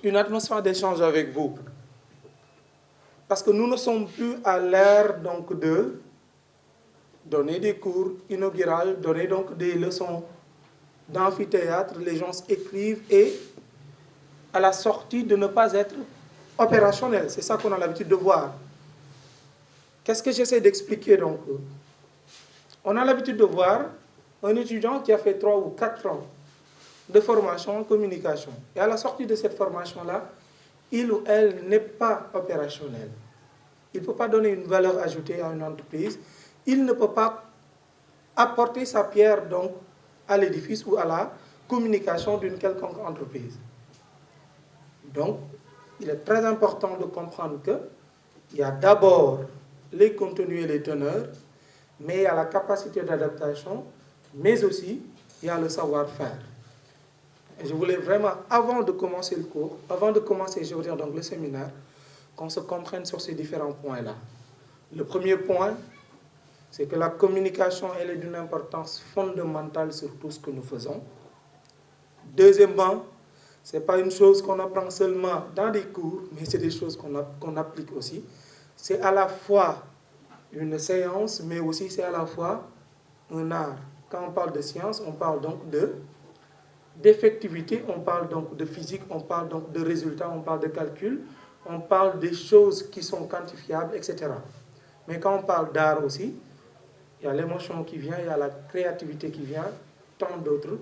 une atmosphère d'échange avec vous. Parce que nous ne sommes plus à l'ère donc de donner des cours inauguraux, donner donc des leçons d'amphithéâtre, les gens écrivent et à la sortie de ne pas être opérationnel. C'est ça qu'on a l'habitude de voir. Qu'est-ce que j'essaie d'expliquer donc? On a l'habitude de voir un étudiant qui a fait 3 ou 4 ans de formation en communication. Et à la sortie de cette formation-là, il ou elle n'est pas opérationnel. Il ne peut pas donner une valeur ajoutée à une entreprise. Il ne peut pas apporter sa pierre donc à l'édifice ou à la communication d'une quelconque entreprise. Donc, il est très important de comprendre qu'il y a d'abord les contenus et les teneurs, mais il y a la capacité d'adaptation, mais aussi il y a le savoir-faire. Et je voulais vraiment, avant de commencer le cours, avant de commencer, je veux dire donc le séminaire, qu'on se comprenne sur ces différents points-là. Le premier point, c'est que la communication, elle est d'une importance fondamentale sur tout ce que nous faisons. Deuxièmement, ce n'est pas une chose qu'on apprend seulement dans des cours, mais c'est des choses qu'on applique aussi. C'est à la fois une séance, mais aussi c'est à la fois un art. Quand on parle de science, on parle donc d'effectivité, on parle donc de physique, on parle donc de résultats, on parle de calcul, on parle des choses qui sont quantifiables, etc. Mais quand on parle d'art aussi, il y a l'émotion qui vient, il y a la créativité qui vient, tant d'autres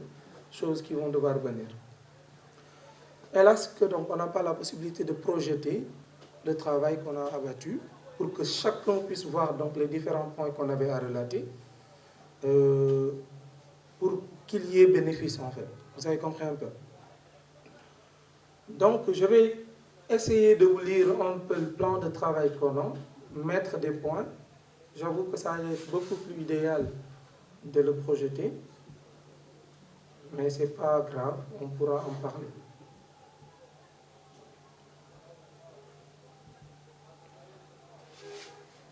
choses qui vont devoir venir. Hélas que donc on n'a pas la possibilité de projeter le travail qu'on a abattu pour que chacun puisse voir donc les différents points qu'on avait à relater pour qu'il y ait bénéfice en fait. Vous avez compris un peu. Donc je vais essayer de vous lire un peu le plan de travail qu'on a, mettre des points. J'avoue que ça va être beaucoup plus idéal de le projeter, mais ce n'est pas grave, on pourra en parler.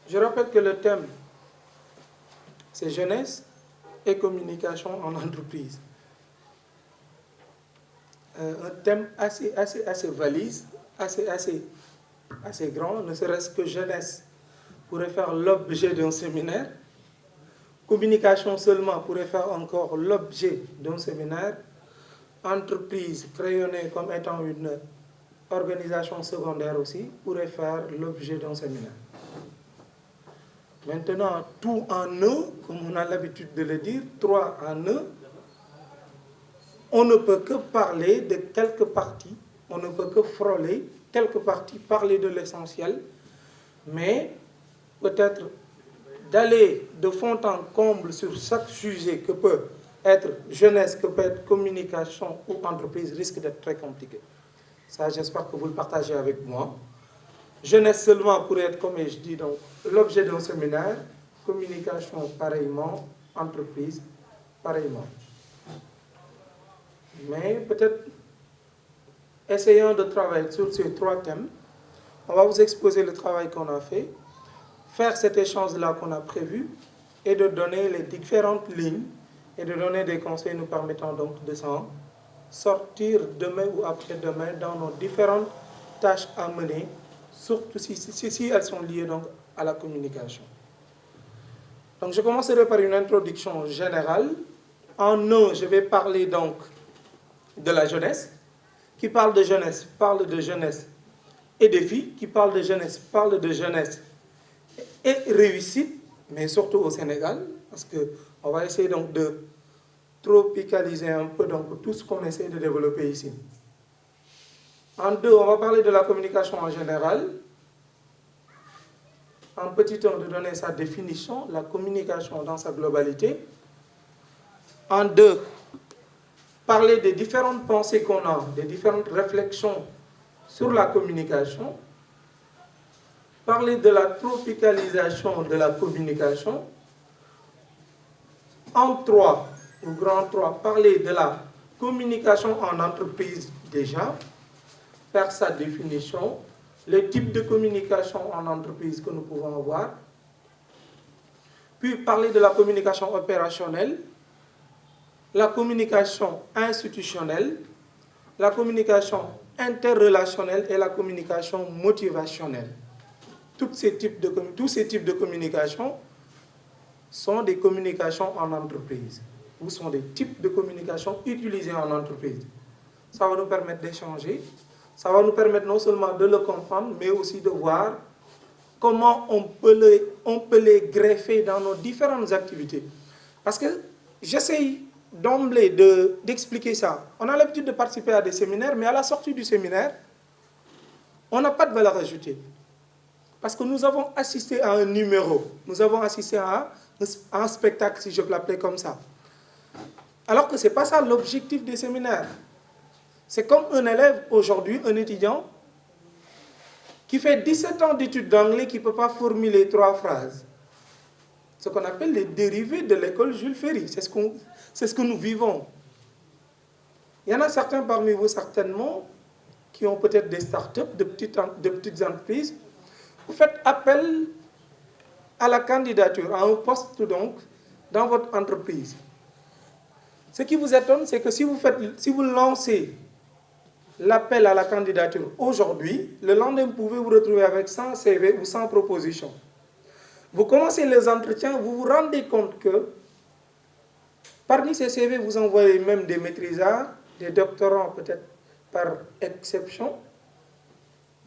Je rappelle que le thème, c'est jeunesse et communication en entreprise. Un thème assez valise, assez grand, ne serait-ce que jeunesse pourrait faire l'objet d'un séminaire. Communication seulement pourrait faire encore l'objet d'un séminaire. Entreprise crayonnée comme étant une organisation secondaire aussi pourrait faire l'objet d'un séminaire. Maintenant, tout en un, comme on a l'habitude de le dire, 3 en 1, on ne peut que parler de quelques parties, on ne peut que frôler quelques parties, parler de l'essentiel, mais peut-être d'aller de fond en comble sur chaque sujet que peut être jeunesse, que peut être communication ou entreprise risque d'être très compliqué. Ça, j'espère que vous le partagez avec moi. Jeunesse seulement pourrait être, comme je dis, donc l'objet d'un séminaire, communication pareillement, entreprise pareillement. Mais peut-être, essayons de travailler sur ces 3 thèmes. On va vous exposer le travail qu'on a fait, faire cet échange-là qu'on a prévu, et de donner les différentes lignes, et de donner des conseils nous permettant donc de s'en sortir demain ou après-demain dans nos différentes tâches à mener, surtout si elles sont liées donc à la communication. Donc je commencerai par une introduction générale. En un, je vais parler donc de la jeunesse. Qui parle de jeunesse et défis. Qui parle de jeunesse parle de jeunesse et réussite, mais surtout au Sénégal, parce qu'on va essayer donc de tropicaliser un peu donc tout ce qu'on essaie de développer ici. En 2, on va parler de la communication en général. En petit 1, de donner sa définition, la communication dans sa globalité. En 2, parler des différentes pensées qu'on a, des différentes réflexions sur la communication. Parler de la tropicalisation de la communication. En 3, au grand 3, parler de la communication en entreprise déjà, faire sa définition, les types de communication en entreprise que nous pouvons avoir, puis parler de la communication opérationnelle, la communication institutionnelle, la communication interrelationnelle et la communication motivationnelle. Tous ces types de communication sont des communications en entreprise, ou sont des types de communication utilisés en entreprise. Ça va nous permettre d'échanger, ça va nous permettre non seulement de le comprendre, mais aussi de voir comment on peut les greffer dans nos différentes activités. Parce que j'essaye d'emblée d'expliquer ça. On a l'habitude de participer à des séminaires, mais à la sortie du séminaire, on n'a pas de valeur ajoutée. Parce que nous avons assisté à un numéro, nous avons assisté à un spectacle, si je peux l'appeler comme ça. Alors que ce n'est pas ça l'objectif des séminaires. C'est comme un élève aujourd'hui, un étudiant, qui fait 17 ans d'études d'anglais, qui ne peut pas formuler 3 phrases. Ce qu'on appelle les dérivés de l'école Jules Ferry. C'est ce que nous vivons. Il y en a certains parmi vous, certainement, qui ont peut-être des start-up, de petites entreprises. Vous faites appel à la candidature, à un poste donc, dans votre entreprise. Ce qui vous étonne, c'est que si vous lancez l'appel à la candidature aujourd'hui, le lendemain, vous pouvez vous retrouver avec 100 CV ou 100 propositions. Vous commencez les entretiens, vous vous rendez compte que parmi ces CV, vous envoyez même des maîtrisards, des doctorants peut-être par exception,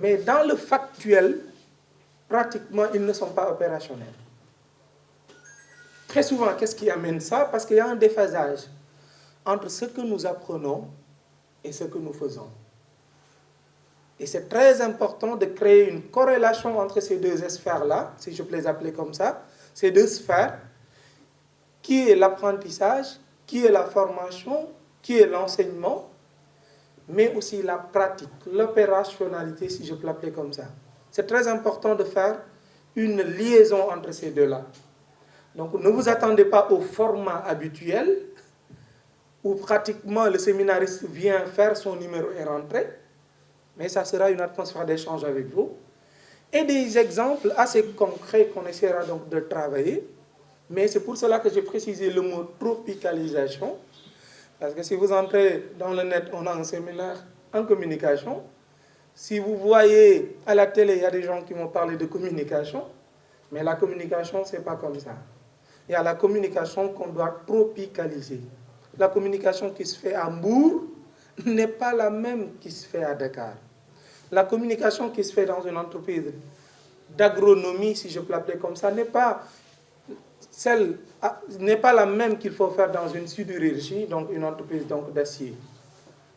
mais dans le factuel, pratiquement, ils ne sont pas opérationnels. Très souvent, qu'est-ce qui amène ça? Parce qu'il y a un déphasage entre ce que nous apprenons et ce que nous faisons. Et c'est très important de créer une corrélation entre ces deux sphères-là, si je peux les appeler comme ça, ces deux sphères, qui est l'apprentissage, qui est la formation, qui est l'enseignement, mais aussi la pratique, l'opérationnalité, si je peux l'appeler comme ça. C'est très important de faire une liaison entre ces deux-là. Donc ne vous attendez pas au format habituel, où pratiquement le séminariste vient faire son numéro et rentrer, mais ça sera une atmosphère d'échange avec vous. Et des exemples assez concrets qu'on essaiera donc de travailler. Mais c'est pour cela que j'ai précisé le mot tropicalisation. Parce que si vous entrez dans le net, on a un séminaire en communication. Si vous voyez à la télé, il y a des gens qui vont parler de communication. Mais la communication, ce n'est pas comme ça. Il y a la communication qu'on doit tropicaliser. La communication qui se fait à Mbour n'est pas la même qui se fait à Dakar. La communication qui se fait dans une entreprise d'agronomie, si je peux l'appeler comme ça, n'est pas la même qu'il faut faire dans une sidérurgie, donc une entreprise d'acier.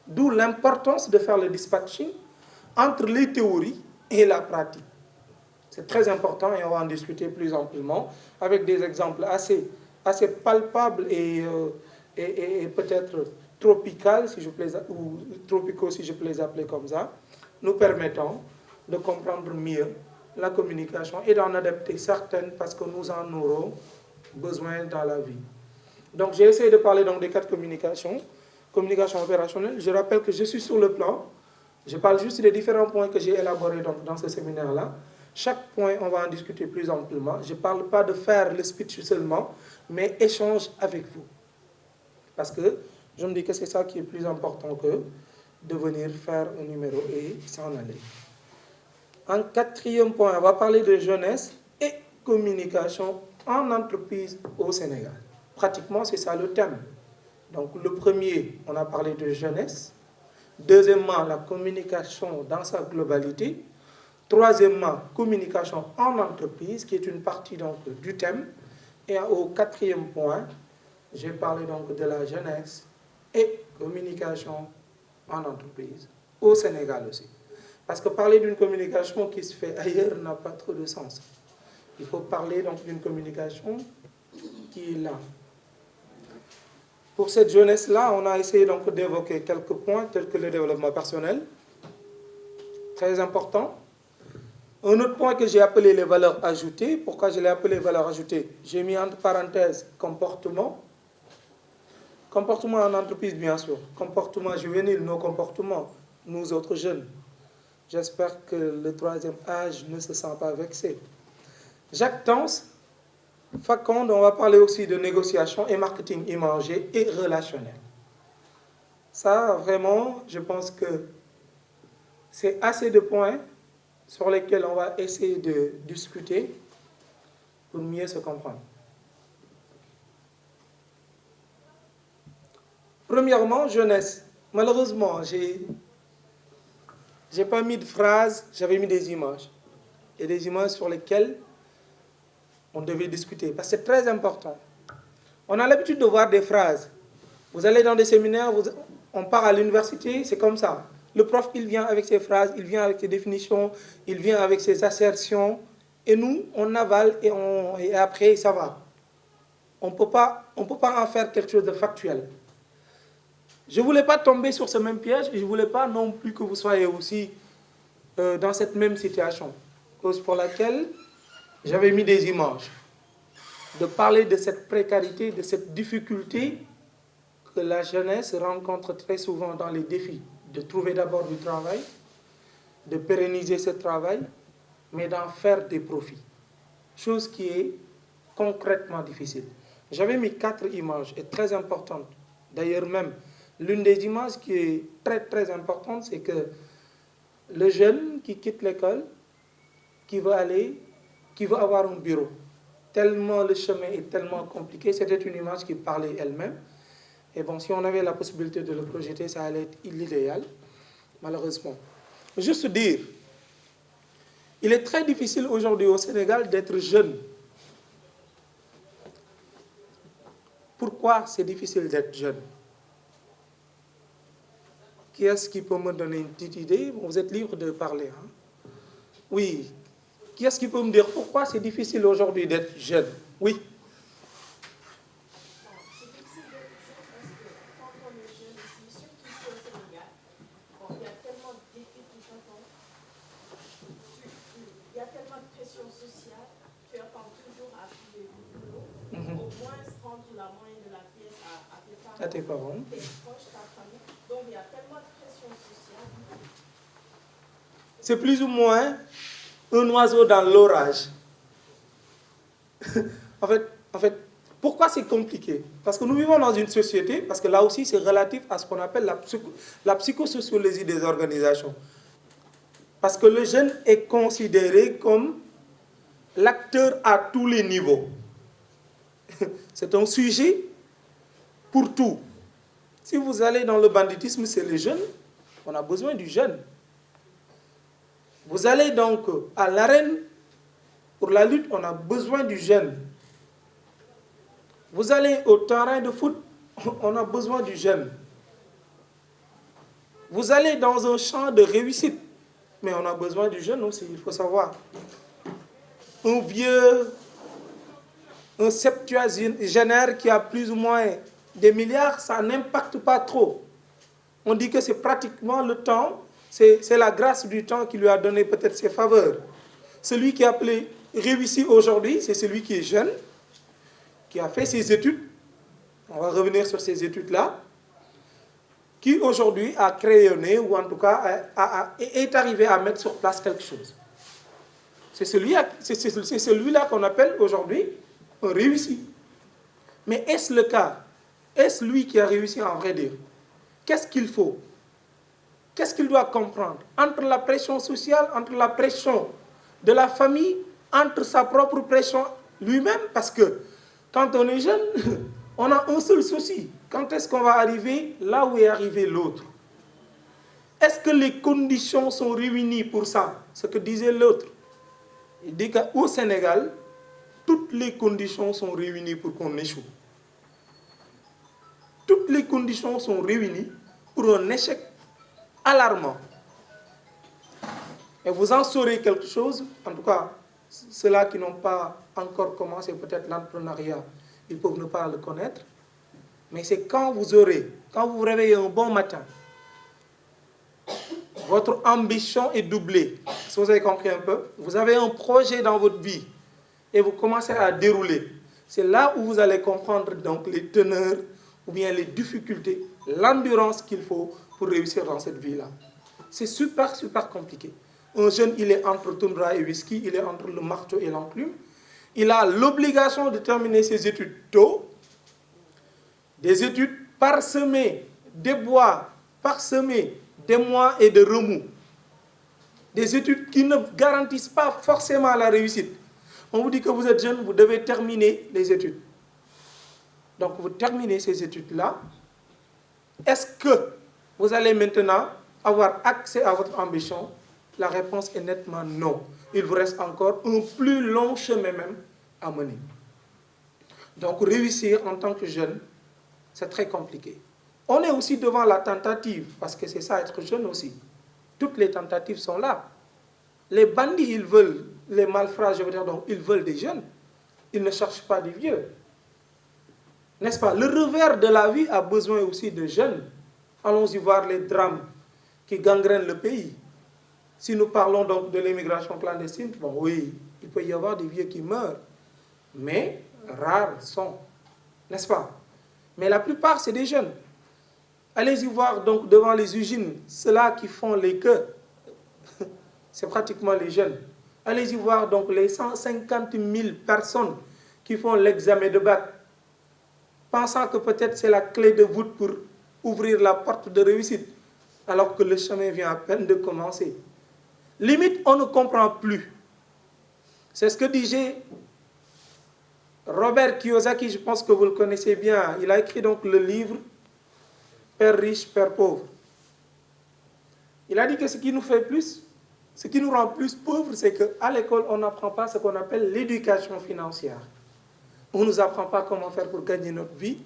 D'où l'importance de faire le dispatching entre les théories et la pratique. C'est très important et on va en discuter plus amplement avec des exemples assez palpables et peut-être tropicaux, ou tropicaux, si je peux les appeler comme ça, nous permettant de comprendre mieux la communication et d'en adapter certaines parce que nous en aurons besoin dans la vie. Donc j'ai essayé de parler donc des 4 communications. Communication opérationnelle, je rappelle que je suis sur le plan, je parle juste des différents points que j'ai élaborés donc dans ce séminaire-là. Chaque point, on va en discuter plus amplement. Je ne parle pas de faire le speech seulement, mais échange avec vous. Parce que je me dis que c'est ça qui est plus important que de venir faire un numéro et s'en aller. En 4e point, on va parler de jeunesse et communication en entreprise au Sénégal. Pratiquement, c'est ça le thème. Donc, le premier, on a parlé de jeunesse. Deuxièmement, la communication dans sa globalité. Troisièmement, communication en entreprise, qui est une partie donc, du thème. Et au 4e point, j'ai parlé donc de la jeunesse et communication en entreprise, au Sénégal aussi. Parce que parler d'une communication qui se fait ailleurs n'a pas trop de sens. Il faut parler donc d'une communication qui est là. Pour cette jeunesse-là, on a essayé donc d'évoquer quelques points tels que le développement personnel, très important. Un autre point que j'ai appelé les valeurs ajoutées. Pourquoi je l'ai appelé valeurs ajoutées? J'ai mis entre parenthèses comportement. Comportement en entreprise, bien sûr. Comportement juvénile, nos comportements, nous autres jeunes. J'espère que le 3e âge ne se sent pas vexé. Jactance, Faconde, on va parler aussi de négociation et marketing imagier et relationnel. Ça, vraiment, je pense que c'est assez de points sur lesquels on va essayer de discuter pour mieux se comprendre. Premièrement, jeunesse. Malheureusement, j'ai pas mis de phrases, j'avais mis des images. Et des images sur lesquelles on devait discuter, parce que c'est très important. On a l'habitude de voir des phrases. Vous allez dans des séminaires, on part à l'université, c'est comme ça. Le prof, il vient avec ses phrases, il vient avec ses définitions, il vient avec ses assertions, et nous, on avale et après, ça va. On peut pas en faire quelque chose de factuel. Je ne voulais pas tomber sur ce même piège, et je ne voulais pas non plus que vous soyez aussi dans cette même situation. Cause pour laquelle j'avais mis des images. De parler de cette précarité, de cette difficulté que la jeunesse rencontre très souvent dans les défis. De trouver d'abord du travail, de pérenniser ce travail, mais d'en faire des profits. Chose qui est concrètement difficile. J'avais mis 4 images et très importantes. D'ailleurs même, l'une des images qui est très très importante, c'est que le jeune qui quitte l'école, qui veut avoir un bureau, tellement le chemin est tellement compliqué, c'était une image qui parlait elle-même. Et bon, si on avait la possibilité de le projeter, ça allait être l'idéal, malheureusement. Juste dire, il est très difficile aujourd'hui au Sénégal d'être jeune. Pourquoi c'est difficile d'être jeune? Qui est-ce qui peut me donner une petite idée? Vous êtes libre de parler. Hein? Oui. Qui est-ce qui peut me dire pourquoi c'est difficile aujourd'hui d'être jeune? Oui. C'est difficile d'être jeune parce que quand on est jeune ici, surtout ici au Sénégal, il y a tellement de défis qui t'attendent. Il y a tellement de pression sociale, tu attends toujours à trouver du boulot, au moins rendre la moyenne de la pièce à tes parents, tes proches, ta famille. Donc il y a tellement de pression sociale. C'est plus ou moins un oiseau dans l'orage. en fait, pourquoi c'est compliqué? Parce que nous vivons dans une société, parce que là aussi c'est relatif à ce qu'on appelle la psychosociologie des organisations. Parce que le jeune est considéré comme l'acteur à tous les niveaux. C'est un sujet pour tout. Si vous allez dans le banditisme, c'est les jeunes. On a besoin du jeune. Vous allez donc à l'arène, pour la lutte, on a besoin du jeune. Vous allez au terrain de foot, on a besoin du jeune. Vous allez dans un champ de réussite, mais on a besoin du jeune aussi, il faut savoir. Un vieux, un septuagénaire qui a plus ou moins des milliards, ça n'impacte pas trop. On dit que c'est pratiquement le temps, c'est la grâce du temps qui lui a donné peut-être ses faveurs. Celui qui a réussi aujourd'hui, c'est celui qui est jeune, qui a fait ses études, on va revenir sur ces études-là, qui aujourd'hui a crayonné, ou en tout cas est arrivé à mettre sur place quelque chose. C'est celui-là qu'on appelle aujourd'hui un réussi. Mais est-ce le cas? Est-ce lui qui a réussi en vrai dire? Qu'est-ce qu'il faut? Qu'est-ce qu'il doit comprendre? Entre la pression sociale, entre la pression de la famille, entre sa propre pression lui-même, parce que quand on est jeune, on a un seul souci. Quand est-ce qu'on va arriver là où est arrivé l'autre? Est-ce que les conditions sont réunies pour ça? Ce que disait l'autre. Il dit qu'au Sénégal, toutes les conditions sont réunies pour qu'on échoue. Toutes les conditions sont réunies pour un échec alarmant. Et vous en saurez quelque chose, en tout cas, ceux-là qui n'ont pas encore commencé peut-être l'entrepreneuriat, ils peuvent ne pas le connaître. Mais c'est quand vous vous réveillez un bon matin, votre ambition est doublée. Si vous avez compris un peu, vous avez un projet dans votre vie et vous commencez à dérouler. C'est là où vous allez comprendre donc les teneurs ou bien les difficultés, l'endurance qu'il faut pour réussir dans cette vie-là. C'est super, super compliqué. Un jeune, il est entre toundra et whisky, il est entre le marteau et l'enclume. Il a l'obligation de terminer ses études tôt, des études parsemées d'ébois, parsemées d'émoi et de remous. Des études qui ne garantissent pas forcément la réussite. On vous dit que vous êtes jeune, vous devez terminer les études. Donc vous terminez ces études-là. Est-ce que vous allez maintenant avoir accès à votre ambition? La réponse est nettement non. Il vous reste encore un plus long chemin même à mener. Donc réussir en tant que jeune, c'est très compliqué. On est aussi devant la tentative, parce que c'est ça être jeune aussi. Toutes les tentatives sont là. Les bandits, ils veulent, les malfrats, je veux dire, donc, ils veulent des jeunes. Ils ne cherchent pas des vieux. N'est-ce pas? Le revers de la vie a besoin aussi de jeunes. Allons-y voir les drames qui gangrènent le pays. Si nous parlons donc de l'immigration clandestine, bon oui, il peut y avoir des vieux qui meurent, mais rares sont, n'est-ce pas? Mais la plupart, c'est des jeunes. Allez-y voir donc devant les usines, ceux-là qui font les queues, c'est pratiquement les jeunes. Allez-y voir donc les 150 000 personnes qui font l'examen de bac, pensant que peut-être c'est la clé de voûte pour ouvrir la porte de réussite, alors que le chemin vient à peine de commencer. Limite, on ne comprend plus. C'est ce que disait Robert Kiyosaki, je pense que vous le connaissez bien. Il a écrit donc le livre Père riche, Père pauvre. Il a dit que ce qui nous fait plus, ce qui nous rend plus pauvres, c'est qu'à l'école, on n'apprend pas ce qu'on appelle l'éducation financière. On ne nous apprend pas comment faire pour gagner notre vie,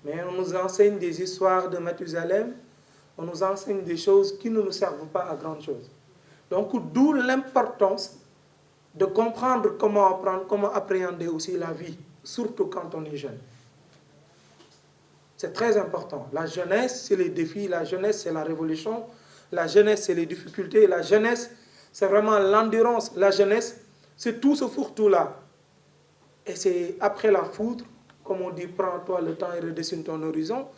mais on nous enseigne des histoires de Mathusalem, on nous enseigne des choses qui ne nous servent pas à grand chose. Donc, d'où l'importance de comprendre comment apprendre, comment appréhender aussi la vie, surtout quand on est jeune. C'est très important. La jeunesse, c'est les défis, la jeunesse, c'est la révolution, la jeunesse, c'est les difficultés, la jeunesse, c'est vraiment l'endurance, la jeunesse, c'est tout ce fourre-tout-là. Et c'est après la foudre, comme on dit, prends-toi le temps et redessine ton horizon.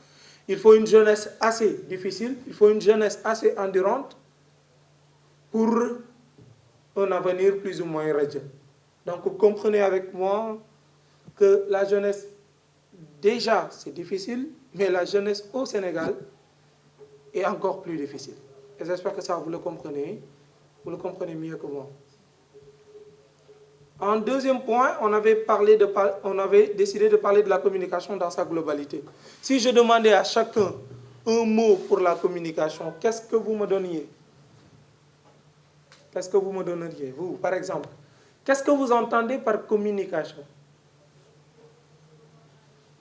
Il faut une jeunesse assez difficile, il faut une jeunesse assez endurante pour un avenir plus ou moins radieux. Donc, vous comprenez avec moi que la jeunesse, déjà, c'est difficile, mais la jeunesse au Sénégal est encore plus difficile. Et j'espère que ça, vous le comprenez mieux que moi. En deuxième point, on avait décidé de parler de la communication dans sa globalité. Si je demandais à chacun un mot pour la communication, qu'est-ce que vous me donniez? Qu'est-ce que vous me donneriez, vous, par exemple? Qu'est-ce que vous entendez par communication?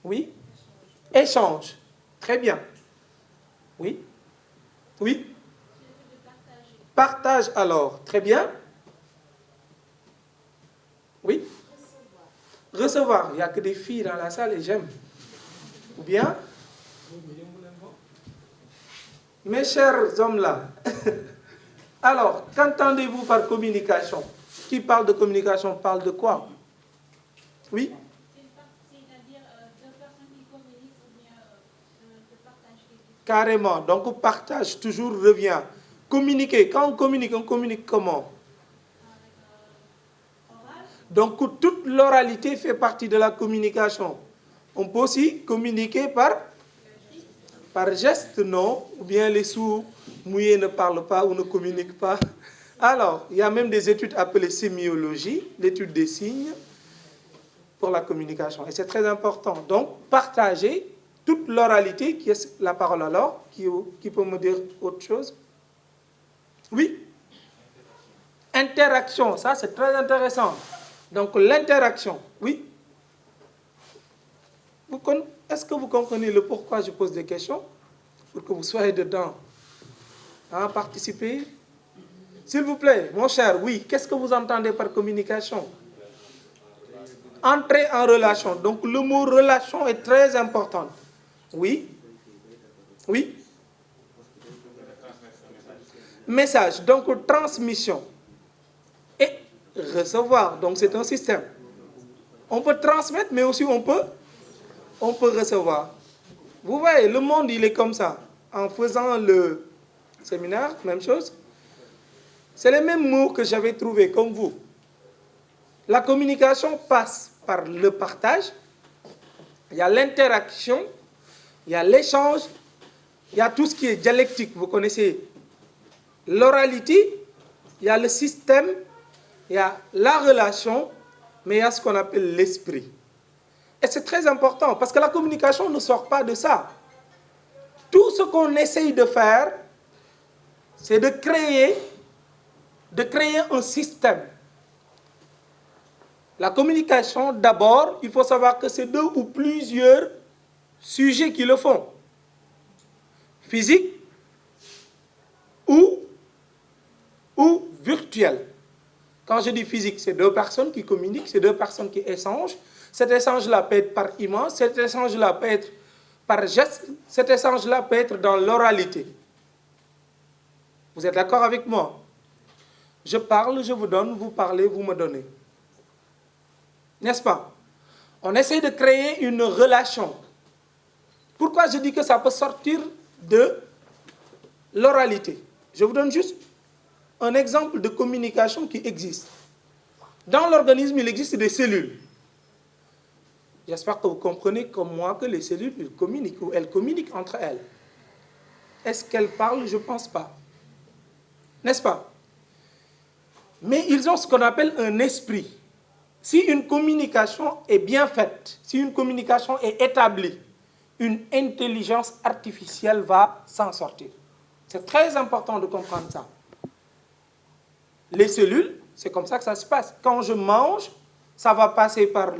Oui? Échange. Très bien. Oui? Oui? Partage alors. Très bien. Oui? Recevoir. Il n'y a que des filles dans la salle et j'aime. Ou bien? Mes chers hommes-là. Alors, qu'entendez-vous par communication? Qui parle de communication parle de quoi? Oui? C'est-à-dire deux personnes qui communiquent ou bien de partage. Carrément. Donc, partage toujours revient. Communiquer. Quand on communique comment? Donc, toute l'oralité fait partie de la communication. On peut aussi communiquer par geste, non? Ou bien les sourds mouillés ne parlent pas ou ne communiquent pas. Alors, il y a même des études appelées sémiologie, l'étude des signes pour la communication. Et c'est très important. Donc, partager toute l'oralité, qui est la parole alors, qui peut me dire autre chose? Oui? Interaction, ça c'est très intéressant. Donc, l'interaction, oui? Est-ce que vous comprenez le pourquoi je pose des questions? Pour que vous soyez dedans. Hein, participer. S'il vous plaît, mon cher, oui, qu'est-ce que vous entendez par communication? Entrer en relation. Donc, le mot relation est très important. Oui? Oui? Message, donc transmission. Et recevoir, donc c'est un système. On peut transmettre, mais aussi on peut recevoir. Vous voyez, le monde, il est comme ça. En faisant le séminaire, même chose. C'est les mêmes mots que j'avais trouvés, comme vous. La communication passe par le partage, il y a l'interaction, il y a l'échange, il y a tout ce qui est dialectique, vous connaissez l'oralité, il y a le système, il y a la relation, mais il y a ce qu'on appelle l'esprit. Et c'est très important, parce que la communication ne sort pas de ça. Tout ce qu'on essaye de faire, c'est de créer un système. La communication, d'abord, il faut savoir que c'est 2 ou plusieurs sujets qui le font. Physique ou virtuel. Quand je dis physique, c'est 2 personnes qui communiquent, c'est 2 personnes qui échangent. Cet échange-là peut être par image, cet échange-là peut être par geste, cet échange-là peut être dans l'oralité. Vous êtes d'accord avec moi? Je parle, je vous donne, vous parlez, vous me donnez. N'est-ce pas? On essaie de créer une relation. Pourquoi je dis que ça peut sortir de l'oralité? Je vous donne juste un exemple de communication qui existe. Dans l'organisme, il existe des cellules. J'espère que vous comprenez comme moi que les cellules elles communiquent ou elles communiquent entre elles. Est-ce qu'elles parlent? Je ne pense pas. N'est-ce pas? Mais ils ont ce qu'on appelle un esprit. Si une communication est bien faite, si une communication est établie, une intelligence artificielle va s'en sortir. C'est très important de comprendre ça. Les cellules, c'est comme ça que ça se passe. Quand je mange, ça va passer par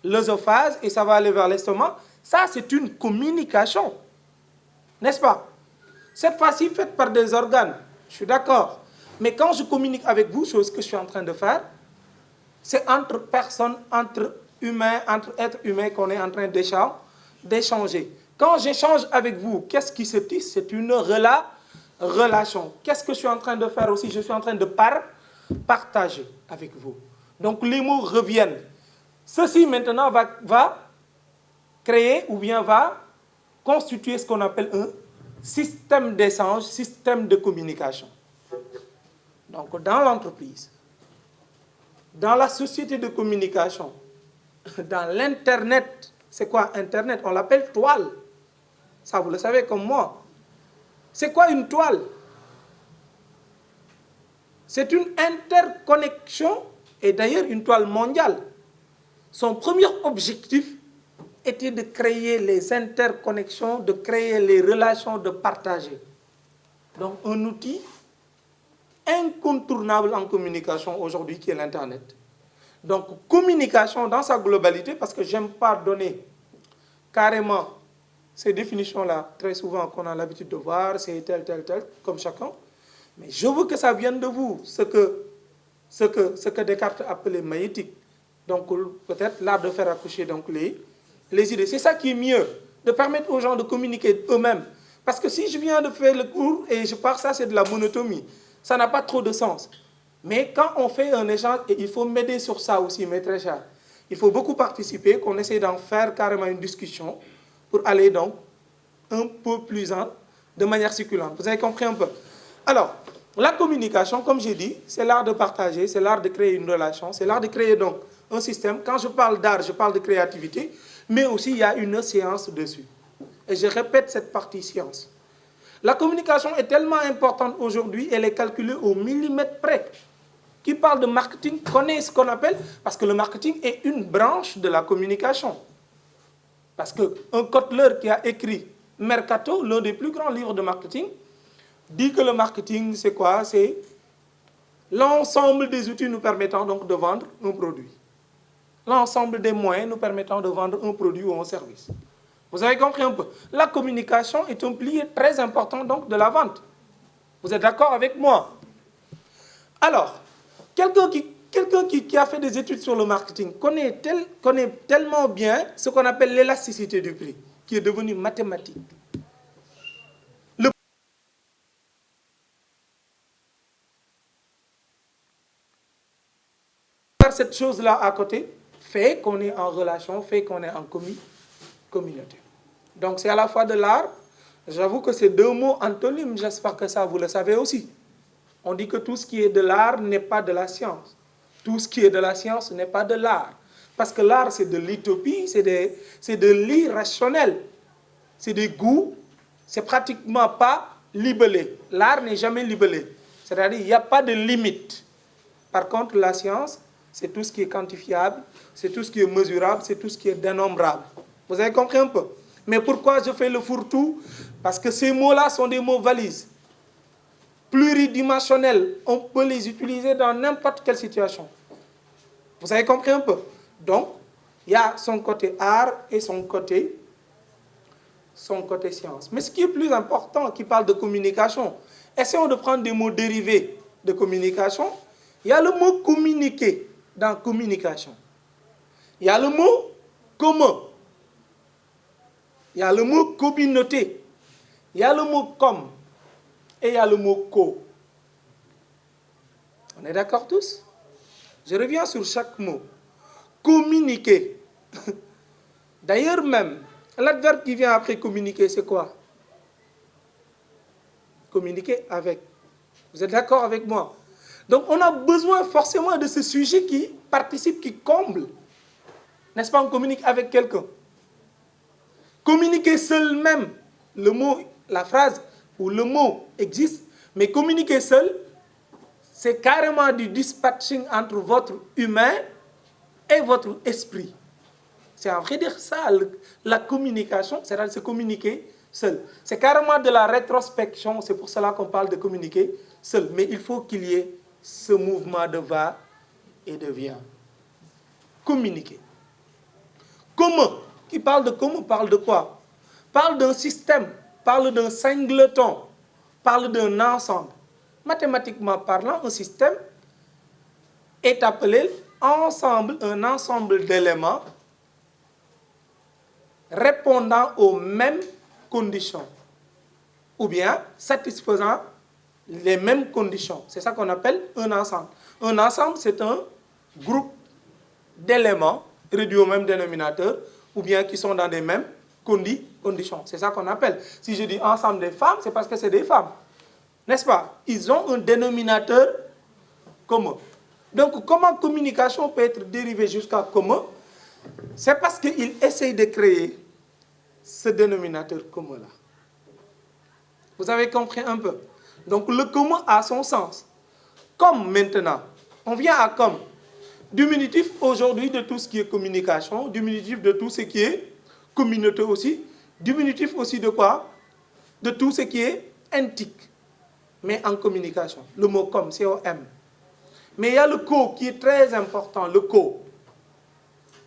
l'œsophage et ça va aller vers l'estomac. Ça, c'est une communication. N'est-ce pas? Cette fois-ci, faite par des organes. Je suis d'accord. Mais quand je communique avec vous, chose que je suis en train de faire, c'est entre personnes, entre humains, entre êtres humains qu'on est en train d'échanger. Quand j'échange avec vous, qu'est-ce qui se tisse? C'est une relation. Qu'est-ce que je suis en train de faire aussi? Je suis en train de partager avec vous. Donc les mots reviennent. Ceci maintenant va créer ou bien va constituer ce qu'on appelle un système d'échange, système de communication. Donc dans l'entreprise, dans la société de communication, dans l'Internet, c'est quoi Internet? On l'appelle toile. Ça, vous le savez comme moi. C'est quoi une toile? C'est une interconnexion, et d'ailleurs une toile mondiale. Son premier objectif était de créer les interconnexions, de créer les relations, de partager. Donc un outil incontournable en communication aujourd'hui qui est l'Internet. Donc communication dans sa globalité, parce que je n'aime pas donner carrément ces définitions-là, très souvent qu'on a l'habitude de voir, c'est tel, comme chacun. Mais je veux que ça vienne de vous, ce que Descartes appelait maïeutique. Donc peut-être l'art de faire accoucher donc, les idées. C'est ça qui est mieux, de permettre aux gens de communiquer eux-mêmes. Parce que si je viens de faire le cours et je pars, ça c'est de la monotomie. Ça n'a pas trop de sens. Mais quand on fait un échange, et il faut m'aider sur ça aussi, mes très chers. Il faut beaucoup participer, qu'on essaie d'en faire carrément une discussion pour aller donc un peu plus de manière circulante. Vous avez compris un peu? Alors, la communication, comme j'ai dit, c'est l'art de partager, c'est l'art de créer une relation, c'est l'art de créer donc un système. Quand je parle d'art, je parle de créativité, mais aussi il y a une science dessus. Et je répète cette partie science. La communication est tellement importante aujourd'hui, elle est calculée au millimètre près. Qui parle de marketing connaît ce qu'on appelle, parce que le marketing est une branche de la communication. Parce qu'un Kotler qui a écrit Mercato, l'un des plus grands livres de marketing, dit que le marketing, c'est quoi? C'est l'ensemble des outils nous permettant donc de vendre un produit. L'ensemble des moyens nous permettant de vendre un produit ou un service. Vous avez compris un peu? La communication est un pilier très important donc de la vente. Vous êtes d'accord avec moi? Alors, quelqu'un qui a fait des études sur le marketing connaît tellement bien ce qu'on appelle l'élasticité du prix, qui est devenu mathématique. Cette chose-là à côté fait qu'on est en relation, fait qu'on est en communauté. Donc c'est à la fois de l'art. J'avoue que ces 2 mots antonymes, j'espère que ça vous le savez aussi. On dit que tout ce qui est de l'art n'est pas de la science. Tout ce qui est de la science n'est pas de l'art. Parce que l'art, c'est de l'utopie, c'est de l'irrationnel. C'est des goûts, c'est pratiquement pas libellé. L'art n'est jamais libellé. C'est-à-dire qu'il n'y a pas de limite. Par contre, la science, c'est tout ce qui est quantifiable, c'est tout ce qui est mesurable, c'est tout ce qui est dénombrable. Vous avez compris un peu? Mais pourquoi je fais le fourre-tout? Parce que ces mots-là sont des mots valises. Pluridimensionnels, on peut les utiliser dans n'importe quelle situation. Vous avez compris un peu? Donc, il y a son côté art et son côté science. Mais ce qui est plus important, qui parle de communication, essayons de prendre des mots dérivés de communication. Il y a le mot communiquer dans communication. Il y a le mot commun. Il y a le mot communauté. Il y a le mot com. Et il y a le mot co. On est d'accord tous? Je reviens sur chaque mot. Communiquer. D'ailleurs même, l'adverbe qui vient après communiquer, c'est quoi? Communiquer avec. Vous êtes d'accord avec moi? Donc on a besoin forcément de ce sujet qui participe, qui comble. N'est-ce pas? On communique avec quelqu'un. Communiquer seul même, le mot, la phrase ou le mot existe, mais communiquer seul, c'est carrément du dispatching entre votre humain et votre esprit. C'est en vrai dire ça, la communication, c'est-à-dire se communiquer seul. C'est carrément de la rétrospection, c'est pour cela qu'on parle de communiquer seul. Mais il faut qu'il y ait ce mouvement de va et de vient. Communiquer. Comment? Qui parle de comment? Parle de quoi? Parle d'un système, parle d'un singleton, parle d'un ensemble. Mathématiquement parlant, un système est appelé ensemble, un ensemble d'éléments répondant aux mêmes conditions ou bien satisfaisant les mêmes conditions. C'est ça qu'on appelle un ensemble. Un ensemble, c'est un groupe d'éléments réduits au même dénominateur ou bien qui sont dans des mêmes conditions. C'est ça qu'on appelle. Si je dis ensemble des femmes, c'est parce que c'est des femmes. N'est-ce pas? Ils ont un dénominateur commun. Donc, comment communication peut être dérivée jusqu'à commun? C'est parce qu'ils essayent de créer ce dénominateur commun-là. Vous avez compris un peu? Donc, le commun a son sens. Comme maintenant, on vient à comme. Diminutif aujourd'hui de tout ce qui est communication, diminutif de tout ce qui est communauté aussi, diminutif aussi de quoi? De tout ce qui est intique, mais en communication. Le mot comme, C-O-M. Mais il y a le co qui est très important, le co.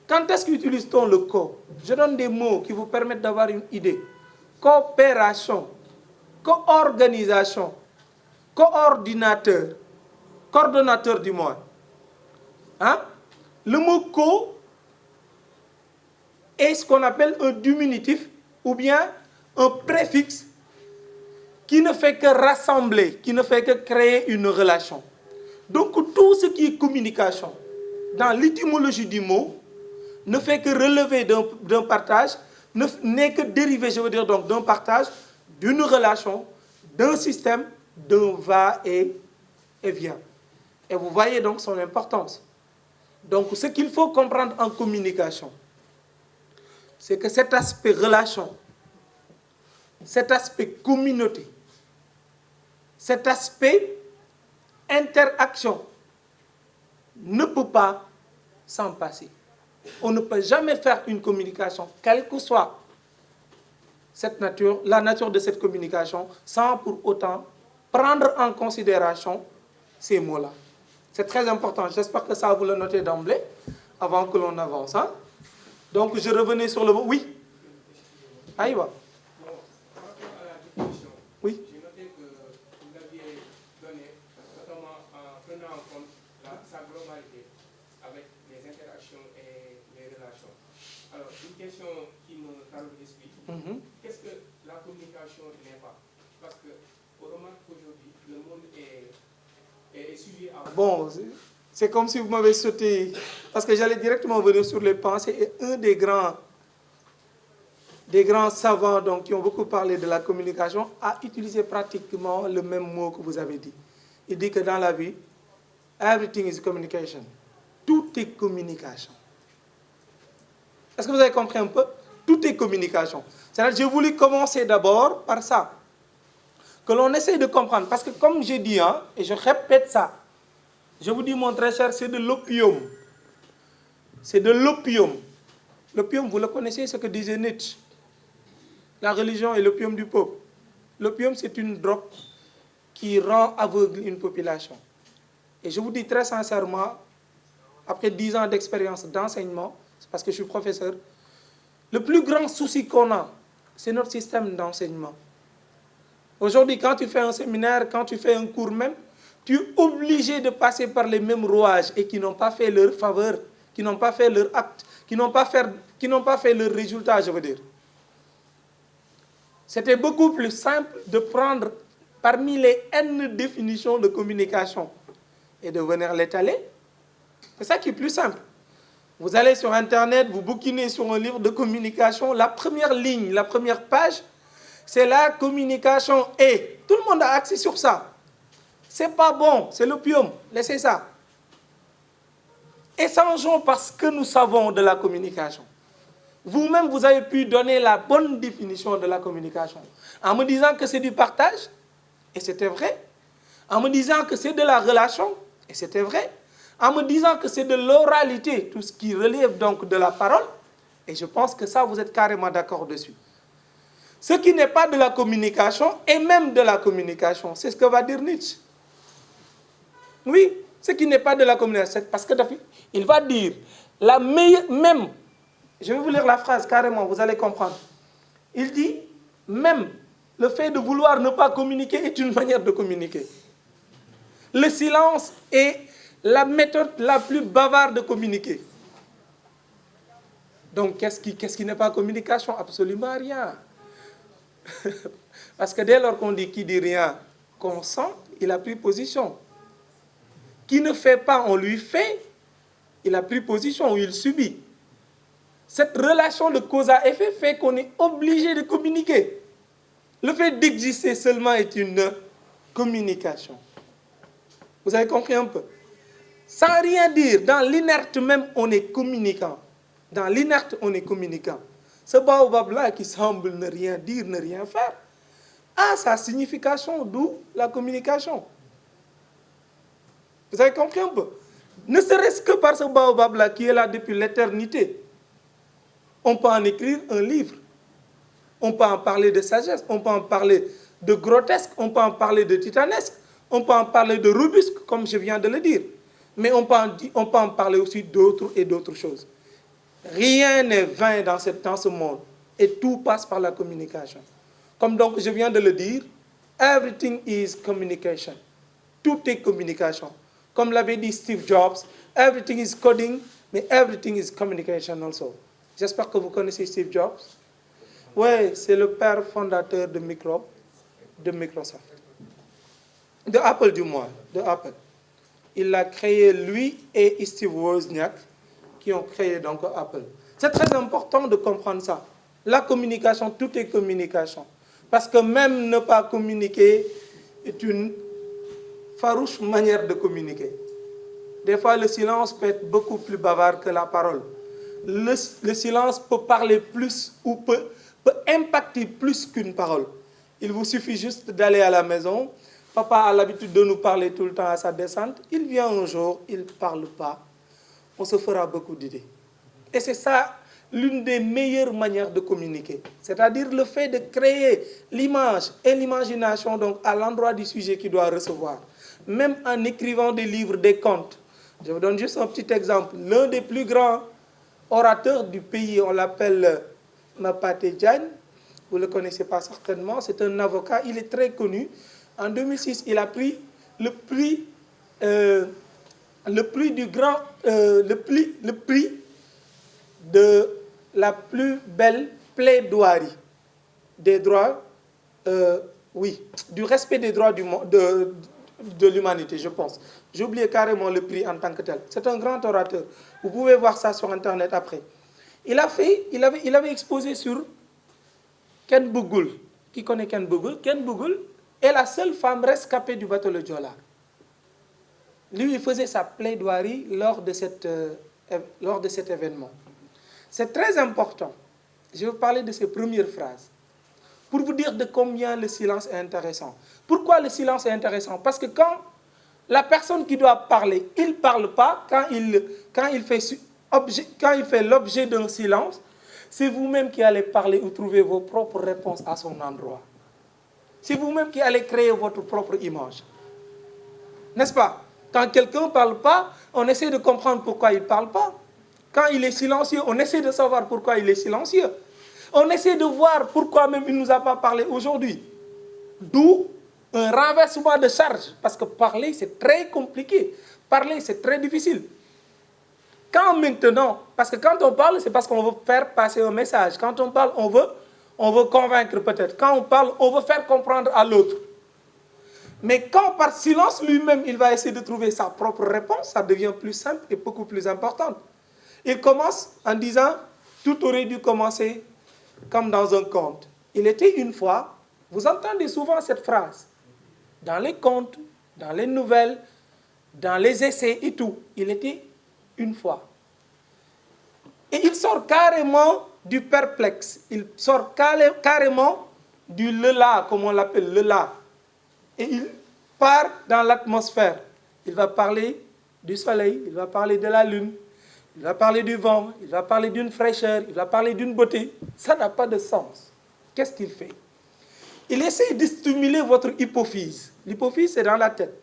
Quand est-ce qu'utilise-t-on le co? Je donne des mots qui vous permettent d'avoir une idée. Coopération, co-organisation, coordinateur, coordonnateur du moins. Hein? Le mot co est ce qu'on appelle un diminutif ou bien un préfixe qui ne fait que rassembler, qui ne fait que créer une relation. Donc tout ce qui est communication, dans l'étymologie du mot, ne fait que relever d'un partage, n'est que dérivé, je veux dire, donc d'un partage, d'une relation, d'un système, d'un va et vient. Et vous voyez donc son importance. Donc ce qu'il faut comprendre en communication, c'est que cet aspect relation, cet aspect communauté, cet aspect interaction ne peut pas s'en passer. On ne peut jamais faire une communication, quelle que soit la nature de cette communication, sans pour autant prendre en considération ces mots-là. C'est très important. J'espère que ça vous le notez d'emblée, avant que l'on avance. Hein? Donc, je revenais sur le mot. Oui. Aïwa. Oui. J'ai noté que vous l'aviez donné, notamment en prenant en compte sa globalité avec les interactions et les relations. Alors, une question qui me taraude l'esprit. Qu'est-ce que la communication n'est pas? Parce qu'on remarque qu'aujourd'hui, le monde est sujet à... Bon, c'est comme si vous m'avez sauté, parce que j'allais directement venir sur les pensées, et un des grands savants donc, qui ont beaucoup parlé de la communication a utilisé pratiquement le même mot que vous avez dit. Il dit que dans la vie, everything is communication. Tout est communication. Est-ce que vous avez compris un peu? Tout est communication. C'est-à-dire, j'ai voulu commencer d'abord par ça. que l'on essaye de comprendre. Parce que comme j'ai dit, hein, et je répète ça, je vous dis, mon très cher, c'est de l'opium. C'est de l'opium. L'opium, vous le connaissez, ce que disait Nietzsche. La religion est l'opium du peuple. L'opium, c'est une drogue qui rend aveugle une population. Et je vous dis très sincèrement, après 10 ans d'expérience d'enseignement, c'est parce que je suis professeur, le plus grand souci qu'on a, c'est notre système d'enseignement. Aujourd'hui, quand tu fais un séminaire, quand tu fais un cours même, tu es obligé de passer par les mêmes rouages et qui n'ont pas fait leur faveur, qui n'ont pas fait leur acte, qui n'ont pas fait leur résultat, je veux dire. C'était beaucoup plus simple de prendre parmi les N définitions de communication et de venir l'étaler. C'est ça qui est plus simple. Vous allez sur Internet, vous bouquinez sur un livre de communication, la première ligne, la première page, c'est la communication et tout le monde a accès sur ça. C'est pas bon, c'est l'opium, laissez ça. Échangeons parce que nous savons de la communication. Vous-même, vous avez pu donner la bonne définition de la communication. En me disant que c'est du partage, et c'était vrai. En me disant que c'est de la relation, et c'était vrai. En me disant que c'est de l'oralité, tout ce qui relève donc de la parole, et je pense que ça, vous êtes carrément d'accord dessus. Ce qui n'est pas de la communication, et même de la communication, c'est ce que va dire Nietzsche. Oui, ce qui n'est pas de la communication, parce qu'il va dire, la meilleure, même, je vais vous lire la phrase carrément, vous allez comprendre. Il dit, même le fait de vouloir ne pas communiquer est une manière de communiquer. Le silence est la méthode la plus bavarde de communiquer. Donc, qu'est-ce qui n'est pas communication? Absolument rien. Parce que dès lors qu'on dit qui dit rien, consent, il a pris position. Qui ne fait pas, on lui fait, il a pris position ou il subit. Cette relation de cause à effet fait qu'on est obligé de communiquer. Le fait d'exister seulement est une communication. Vous avez compris un peu? Sans rien dire, dans l'inerte même, on est communicant. Dans l'inerte, on est communicant. Ce baobab-là qui semble ne rien dire, ne rien faire, a sa signification, d'où la communication. Vous avez compris un peu? Ne serait-ce que par ce baobab-là qui est là depuis l'éternité. On peut en écrire un livre. On peut en parler de sagesse, on peut en parler de grotesque, on peut en parler de titanesque, on peut en parler de robusque, comme je viens de le dire. Mais on peut en parler aussi d'autres et d'autres choses. Rien n'est vain dans ce monde. Et tout passe par la communication. Comme donc je viens de le dire, everything is communication. Tout est communication. Comme l'avait dit Steve Jobs, everything is coding, mais everything is communication also. J'espère que vous connaissez Steve Jobs. Oui, c'est le père fondateur de Microsoft. De Apple du moins, de Apple. Il l'a créé lui et Steve Wozniak qui ont créé donc Apple. C'est très important de comprendre ça. La communication, tout est communication. Parce que même ne pas communiquer est une farouche manière de communiquer. Des fois, le silence peut être beaucoup plus bavard que la parole. Le silence peut parler plus ou peut impacter plus qu'une parole. Il vous suffit juste d'aller à la maison. Papa a l'habitude de nous parler tout le temps à sa descente. Il vient un jour, il ne parle pas. On se fera beaucoup d'idées. Et c'est ça l'une des meilleures manières de communiquer. C'est-à-dire le fait de créer l'image et l'imagination donc à l'endroit du sujet qu'il doit recevoir. Même en écrivant des livres, des contes. Je vous donne juste un petit exemple. L'un des plus grands orateurs du pays, on l'appelle Mapate Diagne. Vous ne le connaissez pas certainement. C'est un avocat. Il est très connu. En 2006, il a pris le prix de la plus belle plaidoirie des droits, du respect des droits de l'humanité, je pense. J'ai oublié carrément le prix en tant que tel. C'est un grand orateur. Vous pouvez voir ça sur Internet après. Il avait exposé sur Ken Bougoul. Qui connaît Ken Bougoul? Ken Bougoul est la seule femme rescapée du bateau Le Joola. Lui, il faisait sa plaidoirie lors de cet événement. C'est très important. Je vais vous parler de ses premières phrases. pour vous dire de combien le silence est intéressant. Pourquoi le silence est intéressant? Parce que quand la personne qui doit parler, il ne parle pas, quand il fait l'objet d'un silence, c'est vous-même qui allez parler ou trouver vos propres réponses à son endroit. C'est vous-même qui allez créer votre propre image. N'est-ce pas? Quand quelqu'un ne parle pas, on essaie de comprendre pourquoi il ne parle pas. Quand il est silencieux, on essaie de savoir pourquoi il est silencieux. On essaie de voir pourquoi même il ne nous a pas parlé aujourd'hui. D'où un renversement de charge. Parce que parler, c'est très compliqué. Parler, c'est très difficile. Quand maintenant, parce que quand on parle, c'est parce qu'on veut faire passer un message. Quand on parle, on veut convaincre peut-être. Quand on parle, on veut faire comprendre à l'autre. Mais quand par silence, lui-même, il va essayer de trouver sa propre réponse, ça devient plus simple et beaucoup plus important. Il commence en disant, tout aurait dû commencer comme dans un conte. Il était une fois, vous entendez souvent cette phrase, dans les contes, dans les nouvelles, dans les essais et tout. Il était une fois. Et il sort carrément du perplexe. Il sort carrément du le-là, comme on l'appelle, le-là. Et il part dans l'atmosphère. Il va parler du soleil, il va parler de la lune, il va parler du vent, il va parler d'une fraîcheur, il va parler d'une beauté. Ça n'a pas de sens. Qu'est-ce qu'il fait? Il essaie de stimuler votre hypophyse. L'hypophyse, c'est dans la tête.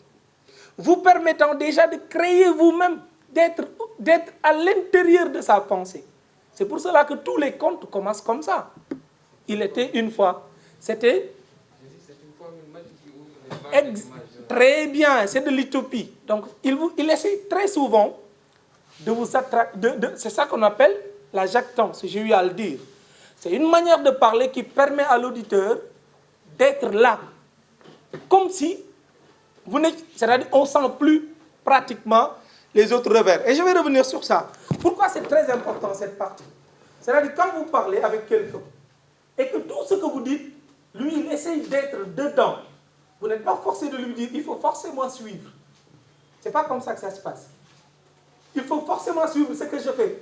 Vous permettant déjà de créer vous-même, d'être à l'intérieur de sa pensée. C'est pour cela que tous les contes commencent comme ça. Il était une fois. C'était... Très bien, c'est de l'utopie. Donc, il essaie très souvent de vous attraper. C'est ça qu'on appelle la jactance, j'ai eu à le dire. C'est une manière de parler qui permet à l'auditeur d'être là. Comme si, c'est-à-dire on ne sent plus pratiquement les autres revers. Et je vais revenir sur ça. Pourquoi c'est très important cette partie? C'est-à-dire quand vous parlez avec quelqu'un et que tout ce que vous dites, lui, il essaye d'être dedans. Vous n'êtes pas forcé de lui dire, il faut forcément suivre. Ce n'est pas comme ça que ça se passe. Il faut forcément suivre ce que je fais.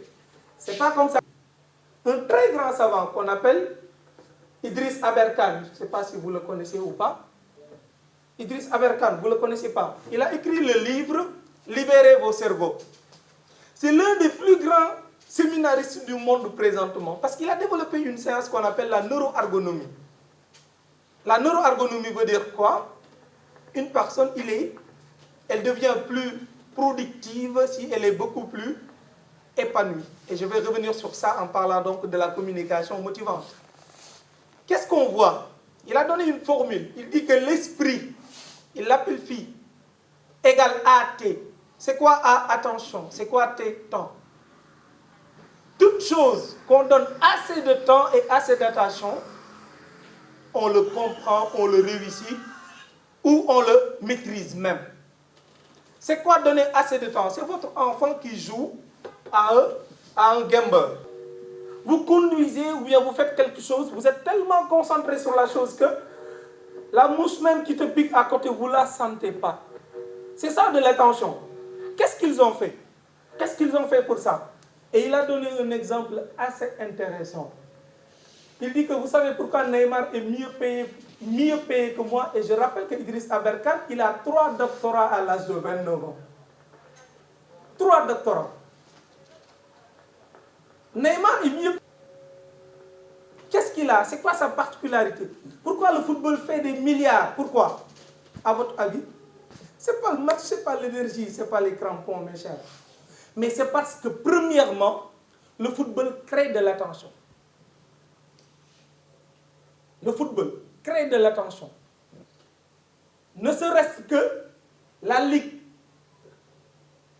Ce n'est pas comme ça. Un très grand savant qu'on appelle Idriss Aberkan, je ne sais pas si vous le connaissez ou pas. Idriss Aberkan, vous ne le connaissez pas. Il a écrit le livre « Libérez vos cerveaux ». C'est l'un des plus grands séminaristes du monde présentement parce qu'il a développé une science qu'on appelle la neuroergonomie. La neuroergonomie veut dire quoi? Une personne, elle devient plus productive si elle est beaucoup plus épanouie. Et je vais revenir sur ça en parlant donc de la communication motivante. Qu'est-ce qu'on voit? Il a donné une formule. Il dit que l'esprit, il l'appelle phi, égale AT. C'est quoi A? Attention. C'est quoi T? Temps. Toute chose qu'on donne assez de temps et assez d'attention, on le comprend, on le réussit, ou on le maîtrise même. C'est quoi donner assez de temps? C'est votre enfant qui joue à un Game Boy. Vous conduisez ou bien vous faites quelque chose, vous êtes tellement concentré sur la chose que la mouche même qui te pique à côté, vous ne la sentez pas. C'est ça de l'attention. Qu'est-ce qu'ils ont fait? Qu'est-ce qu'ils ont fait pour ça? Et il a donné un exemple assez intéressant. Il dit que vous savez pourquoi Neymar est mieux payé que moi. Et je rappelle que Idriss Aberkan, il a 3 doctorats à l'âge de 29 ans. 3 doctorats. Neymar est mieux. Qu'est-ce qu'il a? C'est quoi sa particularité? Pourquoi le football fait des milliards? Pourquoi? À votre avis? Ce n'est pas le match, ce n'est pas l'énergie, ce n'est pas les crampons, mes chers. Mais c'est parce que, premièrement, le football crée de l'attention. Le football crée de l'attention. Ne serait-ce que la Ligue.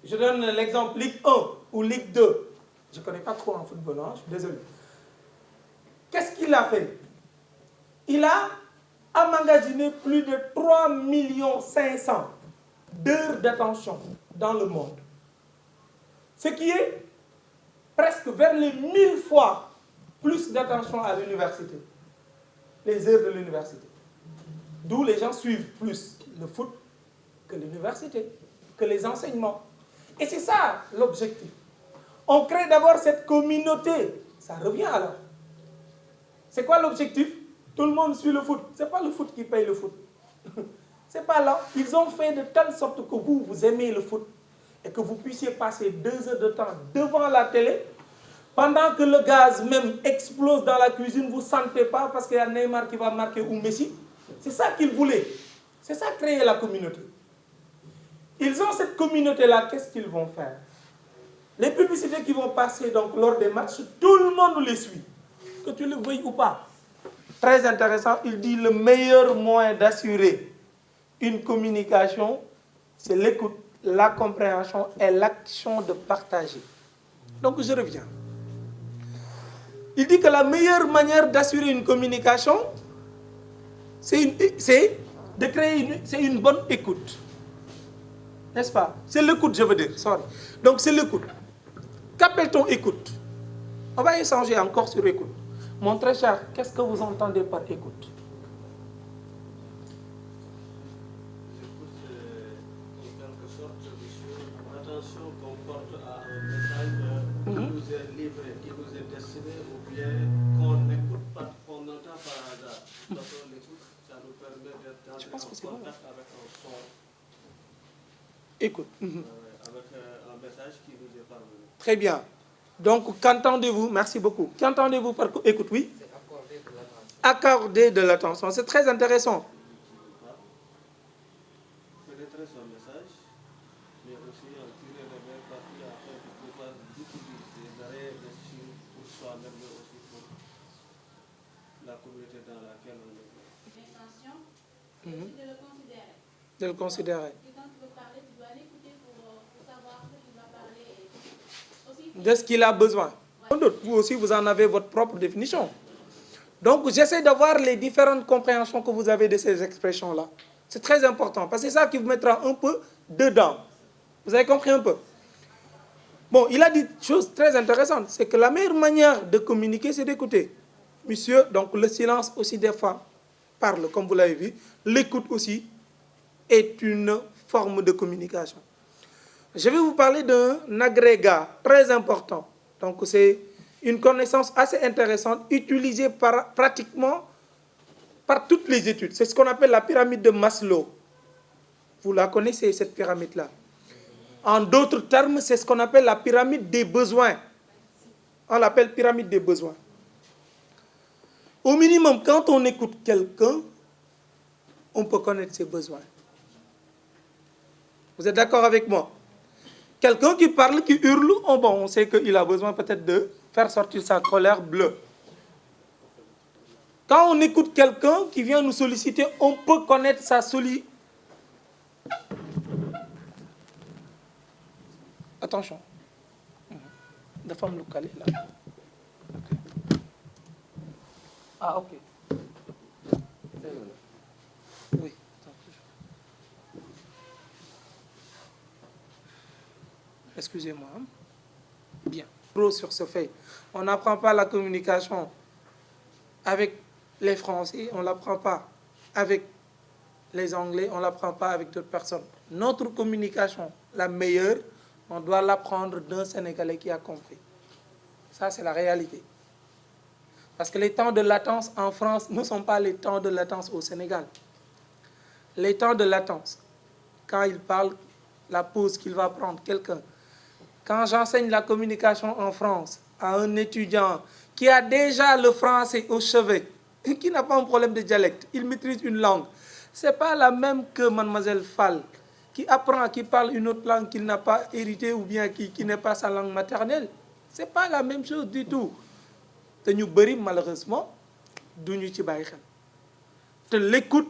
Je donne l'exemple Ligue 1 ou Ligue 2. Je ne connais pas trop en football, hein, je suis désolé. Qu'est-ce qu'il a fait? Il a emmagasiné plus de 3 500 000 d'heures d'attention dans le monde. Ce qui est presque vers les 1000 fois plus d'attention à l'université. Les heures de l'université. D'où les gens suivent plus le foot que l'université, que les enseignements. Et c'est ça l'objectif. On crée d'abord cette communauté. Ça revient alors. C'est quoi l'objectif? Tout le monde suit le foot. Ce n'est pas le foot qui paye le foot. C'est pas là. Ils ont fait de telle sorte que vous aimez le foot et que vous puissiez passer 2 heures de temps devant la télé pendant que le gaz même explose dans la cuisine, vous ne sentez pas parce qu'il y a Neymar qui va marquer ou Messi. C'est ça qu'ils voulaient. C'est ça créer la communauté. Ils ont cette communauté-là, qu'est-ce qu'ils vont faire? Les publicités qui vont passer donc lors des matchs, tout le monde les suit, que tu le veuilles ou pas. Très intéressant, il dit le meilleur moyen d'assurer une communication, c'est l'écoute, la compréhension et l'action de partager. Donc je reviens. Il dit que la meilleure manière d'assurer une communication, c'est de créer une bonne écoute. N'est-ce pas? C'est l'écoute, je veux dire. Sorry. Donc c'est l'écoute. Qu'appelle-t-on écoute? On va échanger encore sur écoute. Mon très cher, qu'est-ce que vous entendez par écoute? L'attention qu'on porte à un message qui vous est livré, qui vous est destiné, ou bien qu'on n'écoute pas, qu'on entend par hasard. Quand on l'écoute, ça nous permet d'être dans un contact avec un son. Écoute. Avec un message qui nous est parvenu. Très bien. Donc, qu'entendez-vous? Merci beaucoup. Qu'entendez-vous par écoute? Oui. Accorder de l'attention. C'est très intéressant. Pénétrer son message, mais aussi en tirer les meilleures parties afin de pouvoir l'utiliser, réinvestir pour soi-même, mais aussi pour la communauté dans laquelle on est. L'intention, c'est aussi de le considérer. De le considérer. Et quand tu veux parler, tu dois l'écouter pour savoir ce qu'il va parler. Aussi, de ce qu'il a besoin. Ouais. Vous aussi, vous en avez votre propre définition. Donc, j'essaie d'avoir les différentes compréhensions que vous avez de ces expressions-là. C'est très important, parce que c'est ça qui vous mettra un peu dedans. Vous avez compris un peu? Bon, il a dit une chose très intéressante, c'est que la meilleure manière de communiquer, c'est d'écouter. Monsieur, donc le silence aussi des fois parle, comme vous l'avez vu. L'écoute aussi est une forme de communication. Je vais vous parler d'un agrégat très important. Donc, c'est une connaissance assez intéressante, utilisée pratiquement par toutes les études. C'est ce qu'on appelle la pyramide de Maslow. Vous la connaissez, cette pyramide-là. En d'autres termes, c'est ce qu'on appelle la pyramide des besoins. On l'appelle pyramide des besoins. Au minimum, quand on écoute quelqu'un, on peut connaître ses besoins. Vous êtes d'accord avec moi? Quelqu'un qui parle, qui hurle, on sait qu'il a besoin peut-être de faire sortir sa colère bleue. Quand on écoute quelqu'un qui vient nous solliciter, on peut connaître sa sollicitude. Attention. La femme locale est là. Okay. Ah, ok. Oui. Excusez-moi. Bien. Sur ce fait, on n'apprend pas la communication avec les Français, on ne l'apprend pas avec les Anglais, on ne l'apprend pas avec d'autres personnes. Notre communication, la meilleure, on doit l'apprendre d'un Sénégalais qui a compris. Ça, c'est la réalité. Parce que les temps de latence en France ne sont pas les temps de latence au Sénégal. Les temps de latence, quand il parle, la pause qu'il va prendre, quelqu'un. Quand j'enseigne la communication en France à un étudiant qui a déjà le français au chevet, qui n'a pas un problème de dialecte, il maîtrise une langue, ce n'est pas la même que Mademoiselle Fall, qui apprend, qui parle une autre langue qu'il n'a pas héritée ou bien qui n'est pas sa langue maternelle. Ce n'est pas la même chose du tout. Te ñu bari malheureusement duñu ci bàyyi xel. Te l'écoute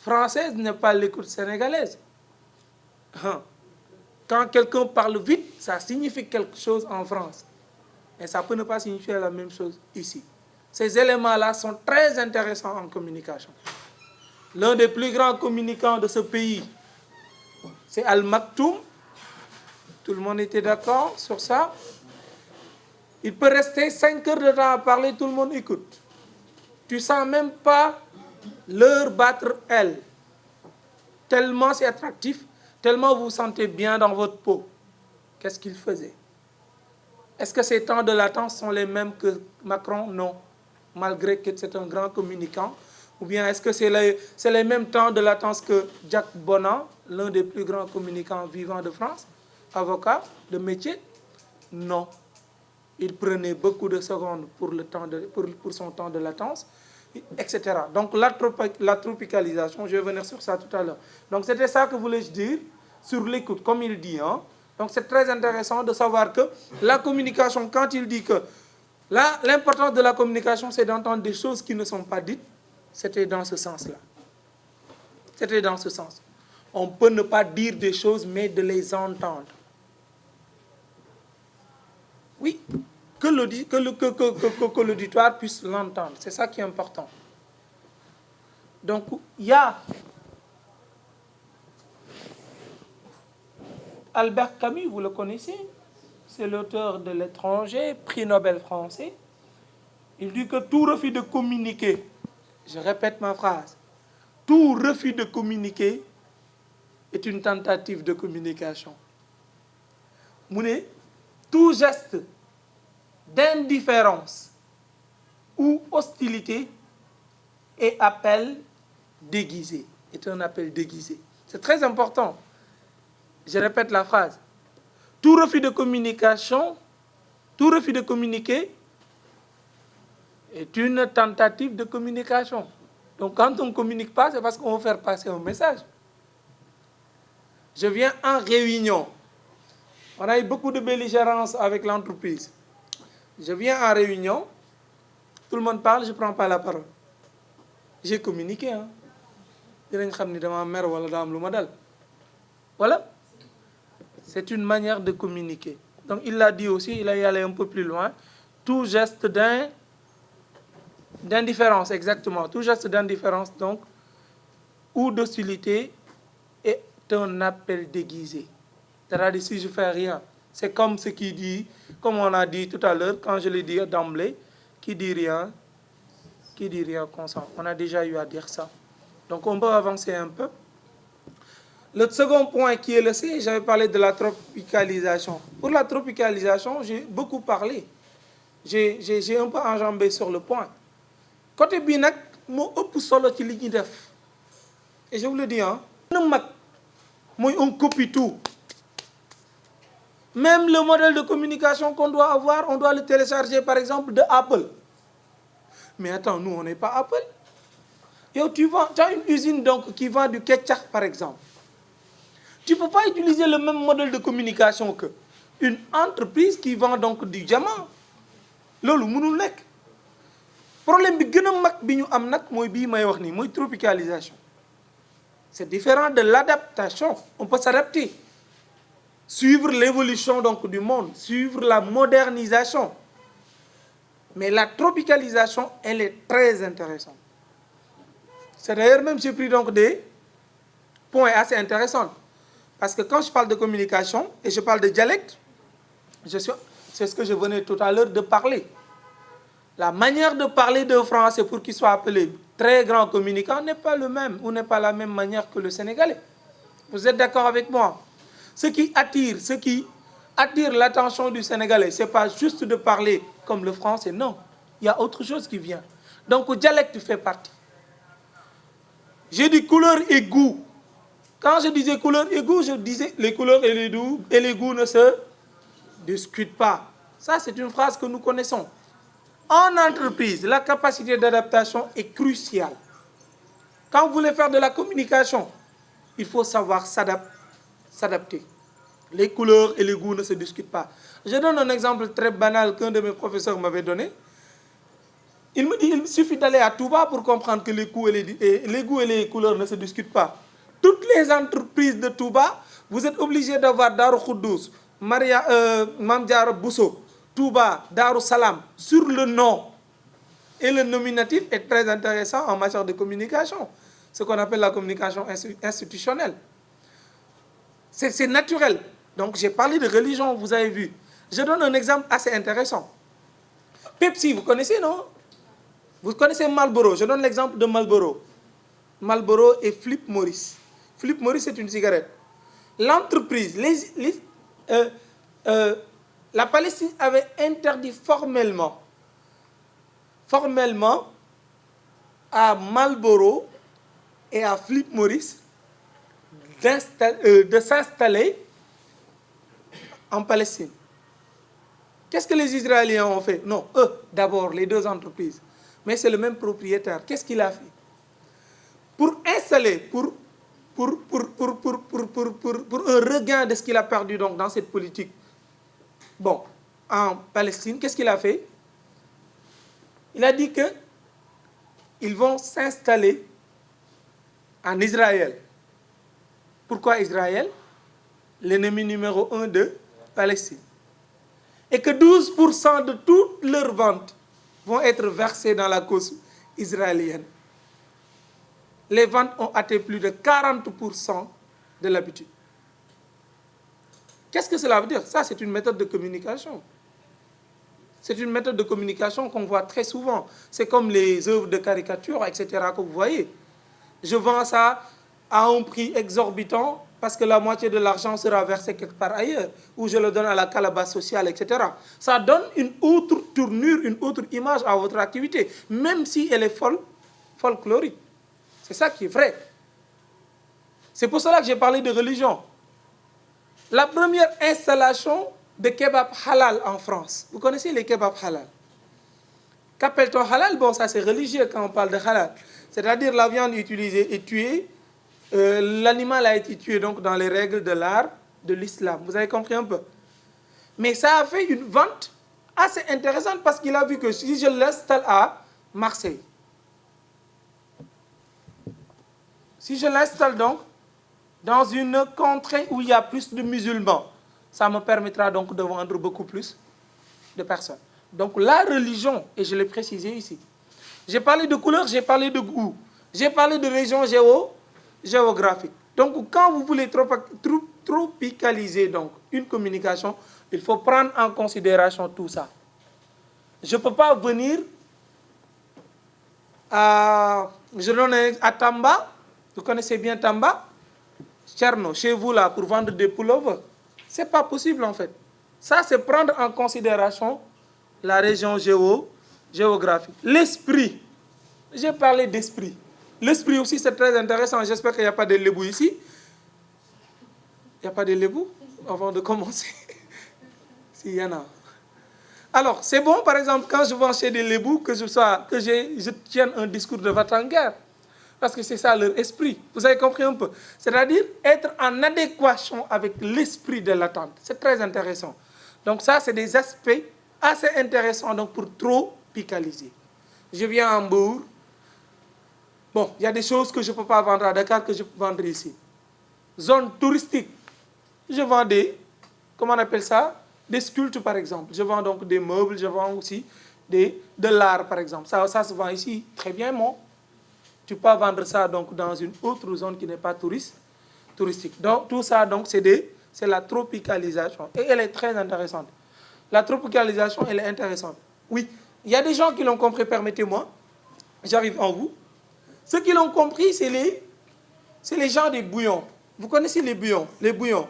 française n'est pas l'écoute sénégalaise. Quand quelqu'un parle vite, ça signifie quelque chose en France. Et ça peut ne pas signifier la même chose ici. Ces éléments-là sont très intéressants en communication. L'un des plus grands communicants de ce pays, c'est Al Maktoum. Tout le monde était d'accord sur ça. Il peut rester 5 heures de temps à parler, tout le monde écoute. Tu ne sens même pas l'heure battre elle. Tellement c'est attractif, tellement vous vous sentez bien dans votre peau. Qu'est-ce qu'il faisait? Est-ce que ces temps de latence sont les mêmes que Macron? Non. malgré que c'est un grand communicant? Ou bien est-ce que c'est les mêmes temps de latence que Jack Bonan, l'un des plus grands communicants vivants de France, avocat de métier? Non. Il prenait beaucoup de secondes pour son temps de latence, etc. Donc la tropicalisation, je vais venir sur ça tout à l'heure. Donc c'était ça que voulais-je dire sur l'écoute, comme il dit. Hein? Donc c'est très intéressant de savoir que la communication, quand il dit que l'importance de la communication, c'est d'entendre des choses qui ne sont pas dites, c'était dans ce sens-là. C'était dans ce sens. On peut ne pas dire des choses, mais de les entendre. Oui, que l'auditoire puisse l'entendre. C'est ça qui est important. Donc, il y a Albert Camus, vous le connaissez, c'est l'auteur de L'étranger, prix Nobel français. Il dit que tout refus de communiquer, je répète ma phrase, tout refus de communiquer est une tentative de communication. Mouné, tout geste d'indifférence ou hostilité est appel déguisé, est un appel déguisé. C'est très important. Je répète la phrase. Tout refus de communication, tout refus de communiquer est une tentative de communication. Donc quand on ne communique pas, c'est parce qu'on veut faire passer un message. Je viens en réunion. On a eu beaucoup de belligérance avec l'entreprise. Je viens en réunion, tout le monde parle, je ne prends pas la parole. J'ai communiqué. Hein. Voilà. C'est une manière de communiquer. Donc il l'a dit aussi, il est allé un peu plus loin. Tout geste d'indifférence, exactement. Tout geste d'indifférence, donc, ou d'hostilité est un appel déguisé. C'est-à-dire, si je ne fais rien, c'est comme ce qui dit, comme on a dit tout à l'heure, quand je l'ai dit d'emblée, qui dit rien consent. On a déjà eu à dire ça. Donc on peut avancer un peu. Le second point qui est le C, j'avais parlé de la tropicalisation. Pour la tropicalisation, j'ai beaucoup parlé. J'ai un peu enjambé sur le point. Côté Binak, moi, solo ci li ñuy def. Et je vous le dis, hein, on copie tout. Même le modèle de communication qu'on doit avoir, on doit le télécharger, par exemple, de Apple. Mais attends, nous, on n'est pas Apple. Et tu as une usine donc, qui vend du ketchup, par exemple. Tu ne peux pas utiliser le même modèle de communication qu'une entreprise qui vend donc du diamant. Lolo, mënul nek. Problème bi gëna mag bi ñu am nak moy bi may wax ni moy tropicalisation. C'est différent de l'adaptation. On peut s'adapter. Suivre l'évolution donc du monde, suivre la modernisation. Mais la tropicalisation, elle est très intéressante. C'est d'ailleurs même j'ai pris donc des points assez intéressants. Parce que quand je parle de communication et je parle de dialecte, c'est ce que je venais tout à l'heure de parler. La manière de parler de français pour qu'il soit appelé très grand communicant n'est pas le même ou n'est pas la même manière que le sénégalais. Vous êtes d'accord avec moi? Ce qui attire l'attention du sénégalais, ce n'est pas juste de parler comme le français, non. Il y a autre chose qui vient. Donc le dialecte fait partie. J'ai dit couleur et goût. Quand je disais couleur et goût, je disais les couleurs et les goûts ne se discutent pas. Ça, c'est une phrase que nous connaissons. En entreprise, la capacité d'adaptation est cruciale. Quand vous voulez faire de la communication, il faut savoir s'adapter. Les couleurs et les goûts ne se discutent pas. Je donne un exemple très banal qu'un de mes professeurs m'avait donné. Il me dit qu'il suffit d'aller à Touba pour comprendre que les goûts et les couleurs ne se discutent pas. Toutes les entreprises de Touba, vous êtes obligés d'avoir Darou Khoudous, Mame Diarra Bousso, Touba, Darou Salam, sur le nom. Et le nominatif est très intéressant en matière de communication. Ce qu'on appelle la communication institutionnelle. C'est naturel. Donc j'ai parlé de religion, vous avez vu. Je donne un exemple assez intéressant. Pepsi, vous connaissez, non? Vous connaissez Marlboro. Je donne l'exemple de Marlboro. Marlboro et Philip Morris. Philip Morris, c'est une cigarette. L'entreprise, la Palestine avait interdit formellement formellement à Marlboro et à Philip Morris de s'installer en Palestine. Qu'est-ce que les Israéliens ont fait? Non, eux, d'abord, les deux entreprises. Mais c'est le même propriétaire. Qu'est-ce qu'il a fait? Pour installer, pour un regain de ce qu'il a perdu donc, dans cette politique, bon, en Palestine, qu'est-ce qu'il a fait? Il a dit qu'ils vont s'installer en Israël. Pourquoi Israël? L'ennemi numéro 1 de Palestine. Et que 12% de toutes leurs ventes vont être versées dans la cause israélienne. Les ventes ont atteint plus de 40% de l'habitude. Qu'est-ce que cela veut dire? Ça, c'est une méthode de communication. C'est une méthode de communication qu'on voit très souvent. C'est comme les œuvres de caricature, etc., que vous voyez. Je vends ça à un prix exorbitant parce que la moitié de l'argent sera versé quelque part ailleurs, ou je le donne à la calebasse sociale, etc. Ça donne une autre tournure, une autre image à votre activité, même si elle est folklorique. C'est ça qui est vrai. C'est pour cela que j'ai parlé de religion. La première installation de kebab halal en France. Vous connaissez les kebabs halal? Qu'appelle-t-on halal? Bon, ça c'est religieux quand on parle de halal. C'est-à-dire la viande utilisée est tuée. L'animal a été tué donc dans les règles de l'art de l'islam. Vous avez compris un peu? Mais ça a fait une vente assez intéressante parce qu'il a vu que si je l'installe à Marseille, si je l'installe donc dans une contrée où il y a plus de musulmans, ça me permettra donc de vendre beaucoup plus de personnes. Donc la religion, et je l'ai précisé ici, j'ai parlé de couleur, j'ai parlé de goût, j'ai parlé de région géographique. Donc quand vous voulez tropicaliser donc une communication, il faut prendre en considération tout ça. Je ne peux pas venir à Tamba, vous connaissez bien Tamba, Tcherno, chez vous là, pour vendre des pullovers. Ce n'est pas possible en fait. Ça, c'est prendre en considération la région géographique. L'esprit, j'ai parlé d'esprit. L'esprit aussi, c'est très intéressant. J'espère qu'il n'y a pas de lébou ici. Il n'y a pas de lébou avant de commencer. S'il y en a. Alors, c'est bon, par exemple, quand je vais chez des lébous, que je tienne un discours de va-t-en-guerre. Parce que c'est ça leur esprit. Vous avez compris un peu? C'est-à-dire être en adéquation avec l'esprit de l'attente. C'est très intéressant. Donc ça, c'est des aspects assez intéressants donc, pour tropicaliser. Je viens à Hambourg. Bon, il y a des choses que je ne peux pas vendre à Dakar que je peux vendre ici. Zone touristique. Je vends comment on appelle ça? Des sculptures, par exemple. Je vends donc des meubles, je vends aussi de l'art, par exemple. Ça se vend ici. Très bien, moi. Tu peux vendre ça donc, dans une autre zone qui n'est pas touristique. Donc, tout ça, donc, c'est la tropicalisation. Et elle est très intéressante. La tropicalisation, elle est intéressante. Oui, il y a des gens qui l'ont compris, permettez-moi. J'arrive en vous. Ceux qui l'ont compris, c'est les gens des bouillons. Vous connaissez les bouillons? Les bouillons.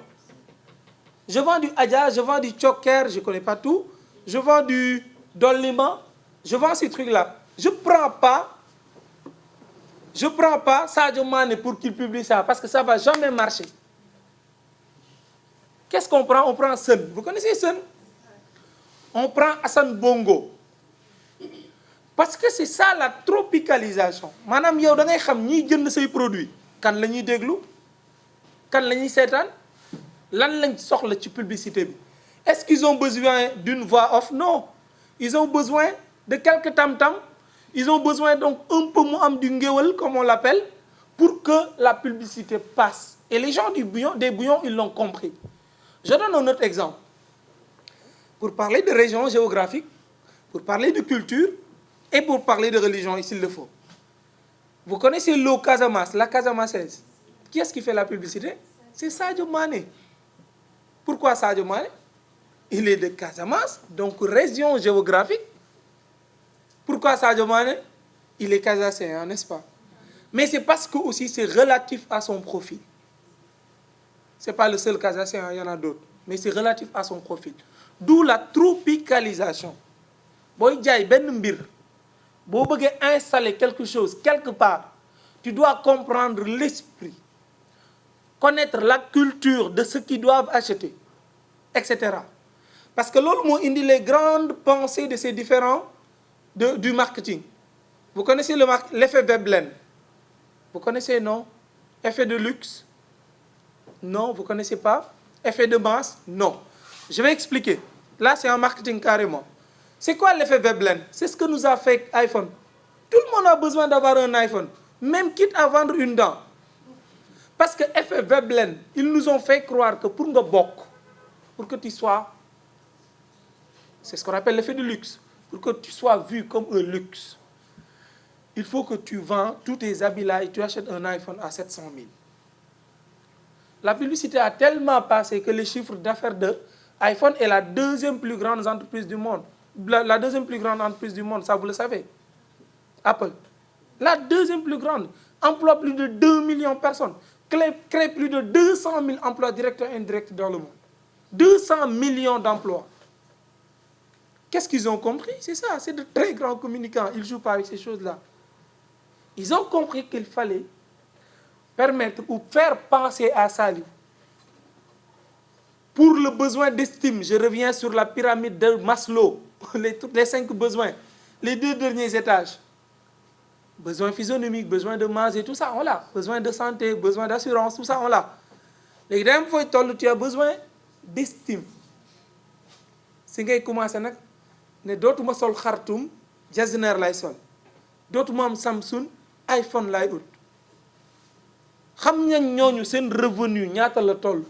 Je vends du adja, je vends du choker, je ne connais pas tout. Je vends du dolima, je vends ces trucs-là. Je ne prends pas Sadio Mané pour qu'il publie ça, parce que ça ne va jamais marcher. Qu'est-ce qu'on prend? On prend Sun. Vous connaissez Sun? On prend Hassan Bongo. Parce que c'est ça la tropicalisation. Madame, yow da ngay xam ñi jënd say produits. Kan la ñuy déglu? Kan la ñuy seetaan? Lan lañ soxla ci publicité bi? Est-ce qu'ils ont besoin d'une voix off? Non. Ils ont besoin de quelques tam-tam. Ils ont besoin donc un peu du ngéwal, comme on l'appelle, pour que la publicité passe. Et les gens des bouillons, ils l'ont compris. Je donne un autre exemple. Pour parler de région géographique, pour parler de culture, et pour parler de religion, s'il le faut. Vous connaissez l'eau Casamance, la Casamançaise. Qui est-ce qui fait la publicité? C'est Sadio Mané. Pourquoi Sadio Mané? Il est de Casamance, donc région géographique. Pourquoi Sadio Mané? Il est casacéen, n'est-ce pas? Mais c'est parce que aussi c'est relatif à son profil. Ce n'est pas le seul casacéen, il y en a d'autres. Mais c'est relatif à son profil. D'où la tropicalisation. Boy jaay ben mbir Si tu veux installer quelque chose quelque part, tu dois comprendre l'esprit, connaître la culture de ceux qui doivent acheter, etc. Parce que l'autre mot indique les grandes pensées de ces différents du marketing. Vous connaissez l'effet Veblen? Vous connaissez, non? Effet de luxe? Non, vous ne connaissez pas? Effet de masse? Non. Je vais expliquer. Là, c'est un marketing carrément. C'est quoi l'effet Veblen? C'est ce que nous a fait iPhone. Tout le monde a besoin d'avoir un iPhone, même quitte à vendre une dent. Parce que effet Veblen, ils nous ont fait croire que pour que tu sois, c'est ce qu'on appelle l'effet de luxe, pour que tu sois vu comme un luxe, il faut que tu vends tous tes habits là et tu achètes un iPhone à 700 000. La publicité a tellement passé que le chiffre d'affaires de iPhone est la deuxième plus grande entreprise du monde. La deuxième plus grande entreprise du monde, ça vous le savez? Apple. La deuxième plus grande. Emploie plus de 2 millions de personnes. Crée plus de 200 000 emplois directs et indirects dans le monde. 200 millions d'emplois. Qu'est-ce qu'ils ont compris? C'est ça, c'est de très grands communicants. Ils ne jouent pas avec ces choses-là. Ils ont compris qu'il fallait permettre ou faire penser à ça. Pour le besoin d'estime, je reviens sur la pyramide de Maslow, les 5 besoins, les 2 derniers étages. Besoin physionomique, besoin de masse et tout ça, on l'a. Besoin de santé, besoin d'assurance, tout ça, on l'a. Les grandes fois, tu as besoin d'estime. Si tu commences à ne d'autres sol Khartoum, Jazner lay sol. D'autres mam Samsung, iPhone lay out. Xam ñan ñooñu seen revenu ñaata la toll.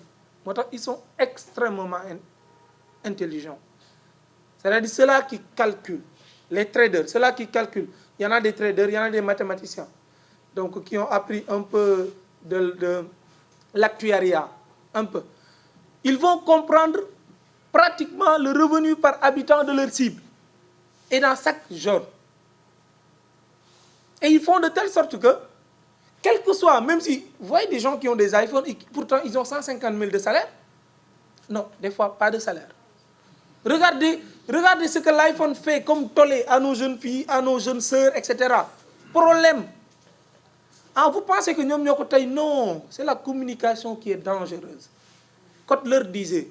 Motax ils sont extrêmement intelligents. C'est-à-dire ceux-là qui calculent, les traders, ceux-là qui calculent. Il y en a des traders, il y en a des mathématiciens. Donc qui ont appris un peu de l'actuariat, un peu. Ils vont comprendre pratiquement le revenu par habitant de leur cible. Et dans chaque genre. Et ils font de telle sorte que, quel que soit, même si, vous voyez des gens qui ont des iPhones, et pourtant ils ont 150 000 de salaire. Non, des fois, pas de salaire. Regardez ce que l'iPhone fait comme tollé à nos jeunes filles, à nos jeunes sœurs, etc. Problème. Ah, vous pensez que nous sommes non, c'est la communication qui est dangereuse. Quand leur disait,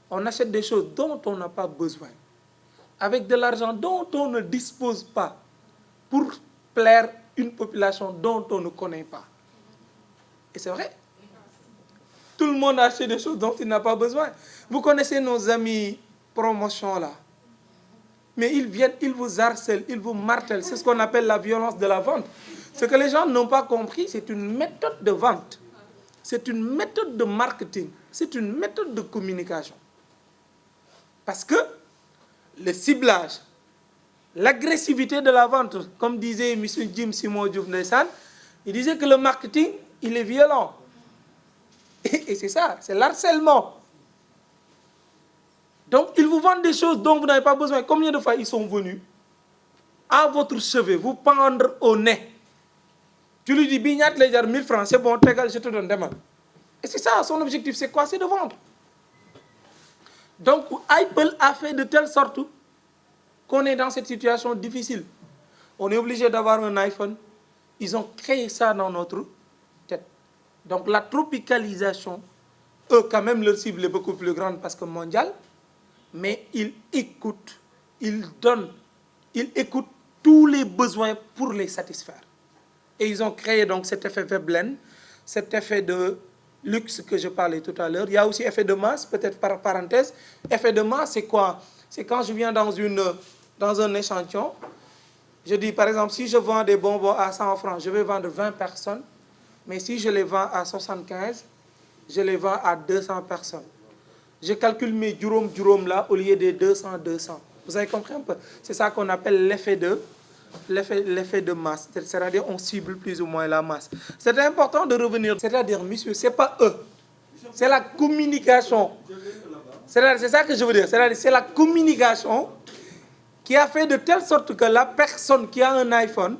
on achète des choses dont on n'a pas besoin, avec de l'argent dont on ne dispose pas, pour plaire une population dont on ne connaît pas. Et c'est vrai. Tout le monde achète des choses dont il n'a pas besoin. Vous connaissez nos amis promotion là. Mais ils viennent, ils vous harcèlent, ils vous martèlent. C'est ce qu'on appelle la violence de la vente. Ce que les gens n'ont pas compris, c'est une méthode de vente. C'est une méthode de marketing. C'est une méthode de communication. Parce que le ciblage, l'agressivité de la vente, comme disait M. Jim Simon Diouf Ndeyssan, il disait que le marketing, il est violent. Et c'est ça, c'est l'harcèlement. Donc, ils vous vendent des choses dont vous n'avez pas besoin. Combien de fois ils sont venus à votre chevet, vous pendre au nez? Tu lui dis, Bignat, les 1000 francs, c'est bon, je te donne demain. Et c'est ça, son objectif, c'est quoi? C'est de vendre. Donc, Apple a fait de telle sorte qu'on est dans cette situation difficile. On est obligé d'avoir un iPhone. Ils ont créé ça dans notre tête. Donc, la tropicalisation, eux, quand même, leur cible est beaucoup plus grande parce que mondiale. Mais ils écoutent, ils donnent, ils écoutent tous les besoins pour les satisfaire. Et ils ont créé donc cet effet Veblen, cet effet de luxe que je parlais tout à l'heure. Il y a aussi effet de masse, peut-être par parenthèse. Effet de masse, c'est quoi? C'est quand je viens dans un échantillon, je dis par exemple, si je vends des bonbons à 100 francs, je vais vendre 20 personnes. Mais si je les vends à 75, je les vends à 200 personnes. Je calcule mes durom là au lieu des 200. Vous avez compris un peu? C'est ça qu'on appelle l'effet de masse. C'est-à-dire on cible plus ou moins la masse. C'est important de revenir. C'est-à-dire, monsieur, ce n'est pas eux. C'est la communication. C'est ça que je veux dire. C'est la communication qui a fait de telle sorte que la personne qui a un iPhone,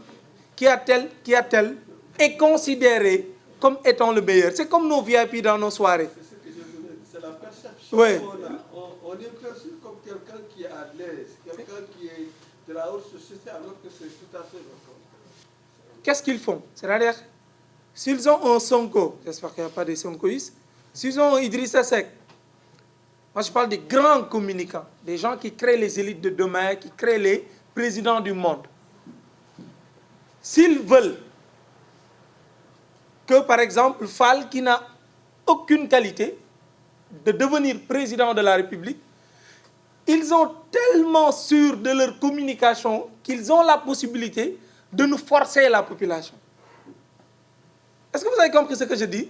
qui a tel, est considérée comme étant le meilleur. C'est comme nos VIP dans nos soirées. C'est la perception. Oui. On est perçu comme quelqu'un qui est à l'aise, quelqu'un qui est de la haute société alors que c'est tout à fait le contraire. Qu'est-ce qu'ils font? C'est-à-dire, s'ils ont un Sonko, j'espère qu'il n'y a pas des Sonkoïstes, s'ils ont un Idrissa Seck, moi je parle des grands communicants, des gens qui créent les élites de demain, qui créent les présidents du monde. S'ils veulent que, par exemple, Fall, qui n'a aucune qualité de devenir président de la République, ils sont tellement sûrs de leur communication qu'ils ont la possibilité de nous forcer la population. Est-ce que vous avez compris ce que je dis?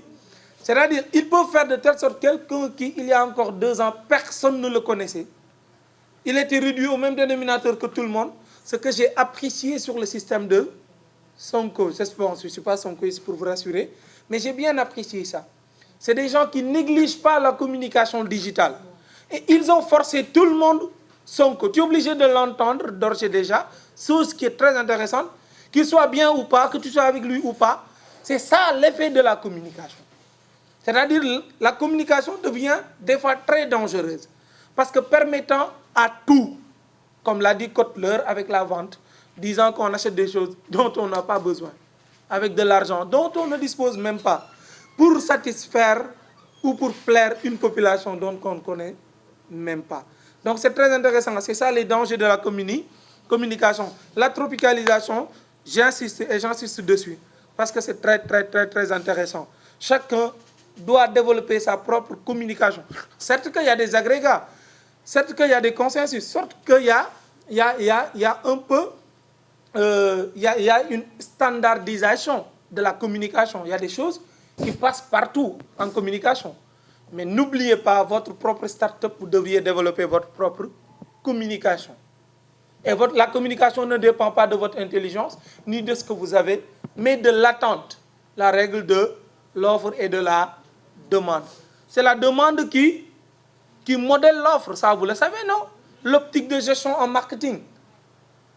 C'est-à-dire, ils peuvent faire de telle sorte quelqu'un qui, il y a encore 2 ans, personne ne le connaissait. Il était réduit au même dénominateur que tout le monde. Ce que j'ai apprécié sur le système de Sonko, je ne suis pas Sonkoïste pour vous rassurer, mais j'ai bien apprécié ça. C'est des gens qui ne négligent pas la communication digitale. Et ils ont forcé tout le monde Sonko. Tu es obligé de l'entendre d'ores et déjà, chose qui est très intéressante, qu'il soit bien ou pas, que tu sois avec lui ou pas. C'est ça l'effet de la communication. C'est-à-dire la communication devient des fois très dangereuse. Parce que permettant à tout, comme l'a dit Kotler avec la vente, disant qu'on achète des choses dont on n'a pas besoin, avec de l'argent dont on ne dispose même pas, pour satisfaire ou pour plaire une population dont on ne connaît même pas. Donc c'est très intéressant. C'est ça les dangers de la communication. La tropicalisation, j'insiste et j'insiste dessus, parce que c'est très, très, très, très intéressant. Chacun doit développer sa propre communication. Certes qu'il y a des agrégats, certes qu'il y a des consensus, certes qu'il y a un peu, il y a une standardisation de la communication. Il y a des choses qui passent partout en communication. Mais n'oubliez pas, votre propre start-up, vous devriez développer votre propre communication. Et la communication ne dépend pas de votre intelligence, ni de ce que vous avez, mais de l'attente. La règle de l'offre et de la demande. C'est la demande qui modèle l'offre, ça vous le savez, non? L'optique de gestion en marketing.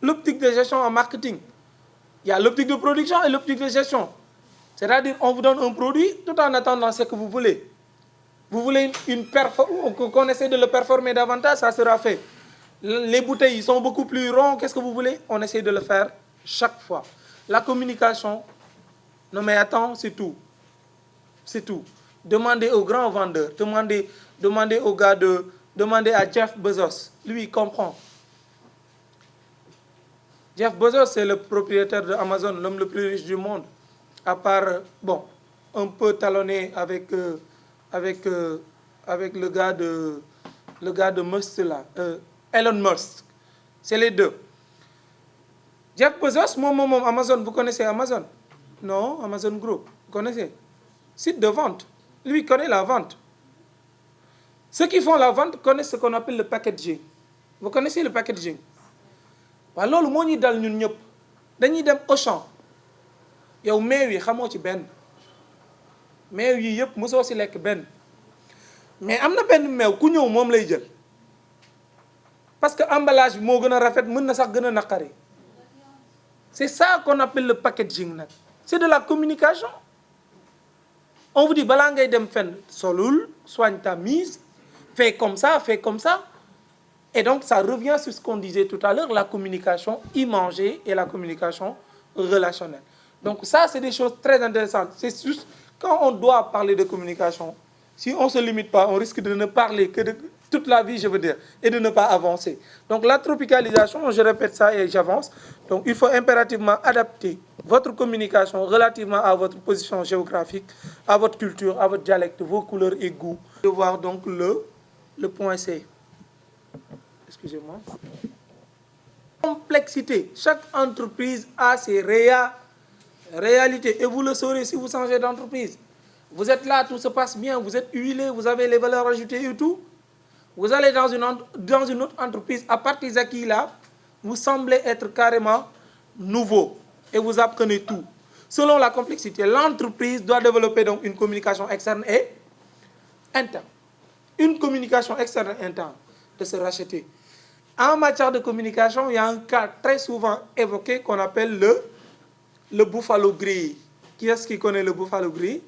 L'optique de gestion en marketing. Il y a l'optique de production et l'optique de gestion. C'est-à-dire, on vous donne un produit tout en attendant ce que vous voulez. Vous voulez qu'on essaie de le performer davantage, ça sera fait. Les bouteilles sont beaucoup plus rondes, qu'est-ce que vous voulez? On essaie de le faire chaque fois. La communication, non mais attends, c'est tout. C'est tout. Demandez aux grands vendeurs, demandez aux gars demandez à Jeff Bezos. Lui, il comprend. Jeff Bezos, c'est le propriétaire de Amazon, l'homme le plus riche du monde. À part, bon, un peu talonné avec le gars de Musk là, Elon Musk. C'est les deux. Jeff Bezos, Amazon, vous connaissez Amazon? Non, Amazon Group, vous connaissez? Site de vente. Lui, il connaît la vente. Ceux qui font la vente connaissent ce qu'on appelle le packaging. Vous connaissez le packaging? Alors, le monde dal ñun ñep dañuy dem Auchan. Yow meew yi xamoo ci benn. Meew yi yëpp mosoo si lekk benn. Mais am na benn meew ku ñëw moom lay jël. Parce que emballage bi moo gën a rafet, mën na sax gën a naqari. C'est ça qu'on appelle le packaging. C'est de la communication. On vous dit, balaa ngay dem fenn solul, soigne ta mise, fais comme ça, fais comme ça. Et donc, ça revient sur ce qu'on disait tout à l'heure, la communication imagée et la communication relationnelle. Donc ça, c'est des choses très intéressantes. C'est juste, quand on doit parler de communication, si on ne se limite pas, on risque de ne parler que de toute la vie, je veux dire, et de ne pas avancer. Donc la tropicalisation, je répète ça et j'avance. Donc il faut impérativement adapter votre communication relativement à votre position géographique, à votre culture, à votre dialecte, vos couleurs et goûts. De voir donc le point C. Excusez-moi. Complexité. Chaque entreprise a ses réalités. Et vous le saurez si vous changez d'entreprise. Vous êtes là, tout se passe bien, vous êtes huilé, vous avez les valeurs ajoutées et tout. Vous allez dans une autre entreprise, à partir d'acquis là, vous semblez être carrément nouveau. Et vous apprenez tout. Selon la complexité, l'entreprise doit développer donc une communication externe et interne. Une communication externe et interne de se racheter. En matière de communication, il y a un cas très souvent évoqué qu'on appelle le Buffalo Grill. Qui est-ce qui connaît le Buffalo Grill?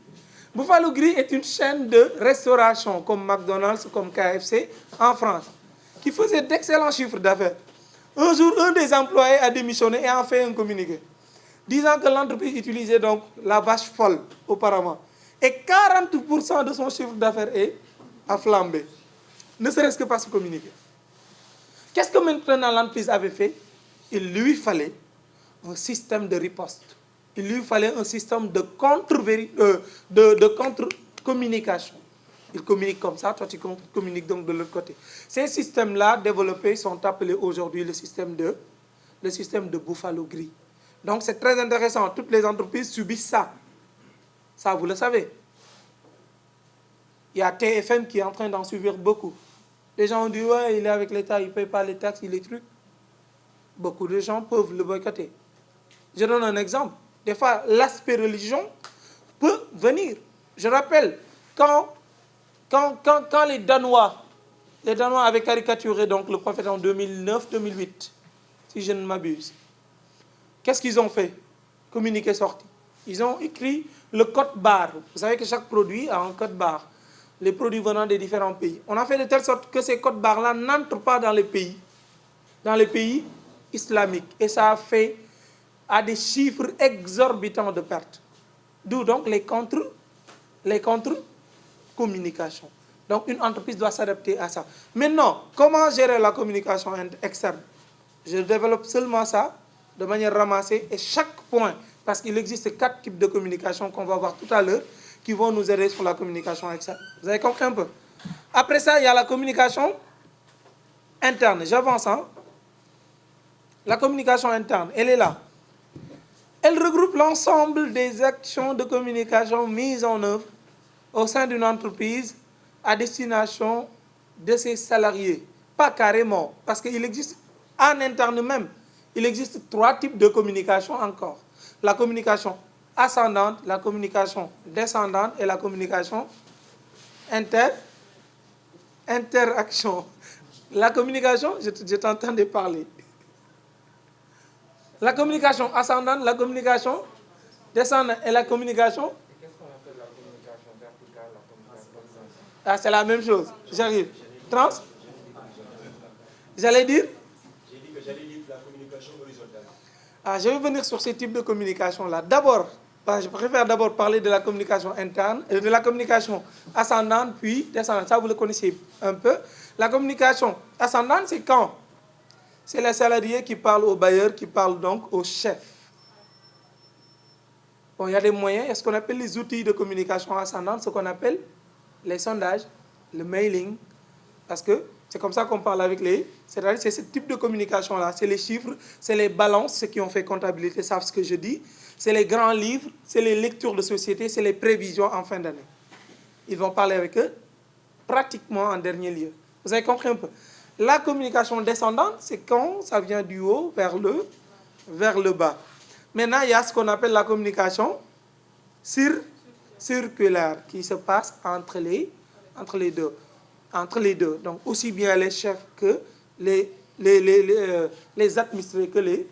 Buffalo Grill est une chaîne de restauration comme McDonald's, comme KFC en France, qui faisait d'excellents chiffres d'affaires. Un jour, un des employés a démissionné et a fait un communiqué, disant que l'entreprise utilisait donc la vache folle auparavant. Et 40% de son chiffre d'affaires a flambé. Ne serait-ce que par ce communiqué. Qu'est-ce que maintenant l'entreprise avait fait? Il lui fallait un système de riposte. Il lui fallait un système de contre-communication. Il communique comme ça, toi tu communiques donc de l'autre côté. Ces systèmes-là développés sont appelés aujourd'hui le système de Buffalo Gris. Donc c'est très intéressant, toutes les entreprises subissent ça. Ça, vous le savez. Il y a TFM qui est en train d'en subir beaucoup. Les gens ont dit, ouais, il est avec l'État, il ne paye pas les taxes, il est truc. Beaucoup de gens peuvent le boycotter. Je donne un exemple. Des fois, l'aspect religion peut venir. Je rappelle, quand les Danois avaient caricaturé donc, le prophète en 2009-2008, si je ne m'abuse, qu'est-ce qu'ils ont fait? Communiqué sorti. Ils ont écrit le code barre. Vous savez que chaque produit a un code barre. Les produits venant des différents pays. On a fait de telle sorte que ces codes barres-là n'entrent pas dans les pays islamiques. Et ça a fait à des chiffres exorbitants de pertes. D'où donc les contre-communications. Donc une entreprise doit s'adapter à ça. Maintenant, comment gérer la communication externe? Je développe seulement ça de manière ramassée et chaque point, parce qu'il existe 4 types de communication qu'on va voir tout à l'heure, qui vont nous aider sur la communication externe. Vous avez compris un peu? Après ça, il y a la communication interne. J'avance, hein? La communication interne, elle est là. Elle regroupe l'ensemble des actions de communication mises en œuvre au sein d'une entreprise à destination de ses salariés. Pas carrément, parce qu'il existe en interne même, il existe 3 types de communication encore. La communication ascendante, la communication descendante et la communication interaction. La communication, je t'entends de parler. La communication ascendante, la communication descendante et la communication... Qu'est-ce qu'on appelle la communication verticale, la communication horizontale? Ah, c'est la même chose. J'arrive. Trans? J'allais dire? J'ai dit que j'allais dire la communication horizontale. Ah, je vais venir sur ces types de communication-là. D'abord, je préfère d'abord parler de la communication interne, de la communication ascendante, puis descendante. Ça, vous le connaissez un peu. La communication ascendante, c'est quand? C'est les salariés qui parlent au bailleur, qui parlent donc au chef. Bon, il y a des moyens, il y a ce qu'on appelle les outils de communication ascendante, ce qu'on appelle les sondages, le mailing, parce que c'est comme ça qu'on parle avec c'est-à-dire c'est ce type de communication-là, c'est les chiffres, c'est les balances, ceux qui ont fait comptabilité savent ce que je dis, c'est les grands livres, c'est les lectures de société, c'est les prévisions en fin d'année. Ils vont parler avec eux pratiquement en dernier lieu. Vous avez compris un peu? La communication descendante, c'est quand ça vient du haut vers le bas. Maintenant, il y a ce qu'on appelle la communication circulaire qui se passe entre les deux. Donc, aussi bien les chefs que les administrés, que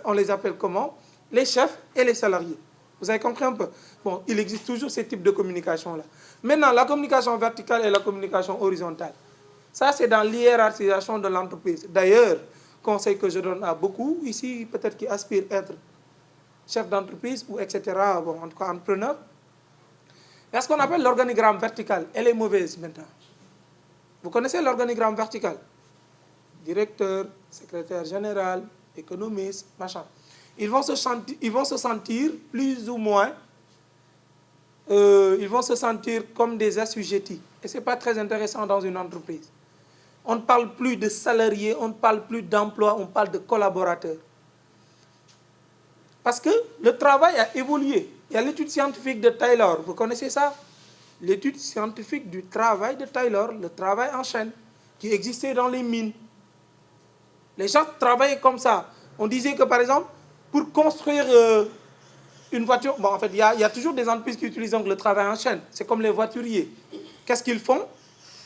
on les appelle comment? Les chefs et les salariés. Vous avez compris un peu? Bon, il existe toujours ces types de communication-là. Maintenant, la communication verticale et la communication horizontale. Ça, c'est dans l'hiérarchisation de l'entreprise. D'ailleurs, conseil que je donne à beaucoup ici, peut-être qui aspirent à être chef d'entreprise ou etc., bon, en tout cas entrepreneur. Il y a ce qu'on appelle l'organigramme vertical. Elle est mauvaise maintenant. Vous connaissez l'organigramme vertical? Directeur, secrétaire général, économiste, machin. Ils vont se sentir plus ou moins, ils vont se sentir comme des assujettis. Et ce n'est pas très intéressant dans une entreprise. On ne parle plus de salariés, on ne parle plus d'emploi, on parle de collaborateurs. Parce que le travail a évolué. Il y a l'étude scientifique de Taylor, vous connaissez ça? L'étude scientifique du travail de Taylor, le travail en chaîne, qui existait dans les mines. Les gens travaillaient comme ça. On disait que, par exemple, pour construire une voiture, bon, en fait, il y a toujours des entreprises qui utilisent donc le travail en chaîne. C'est comme les voituriers. Qu'est-ce qu'ils font?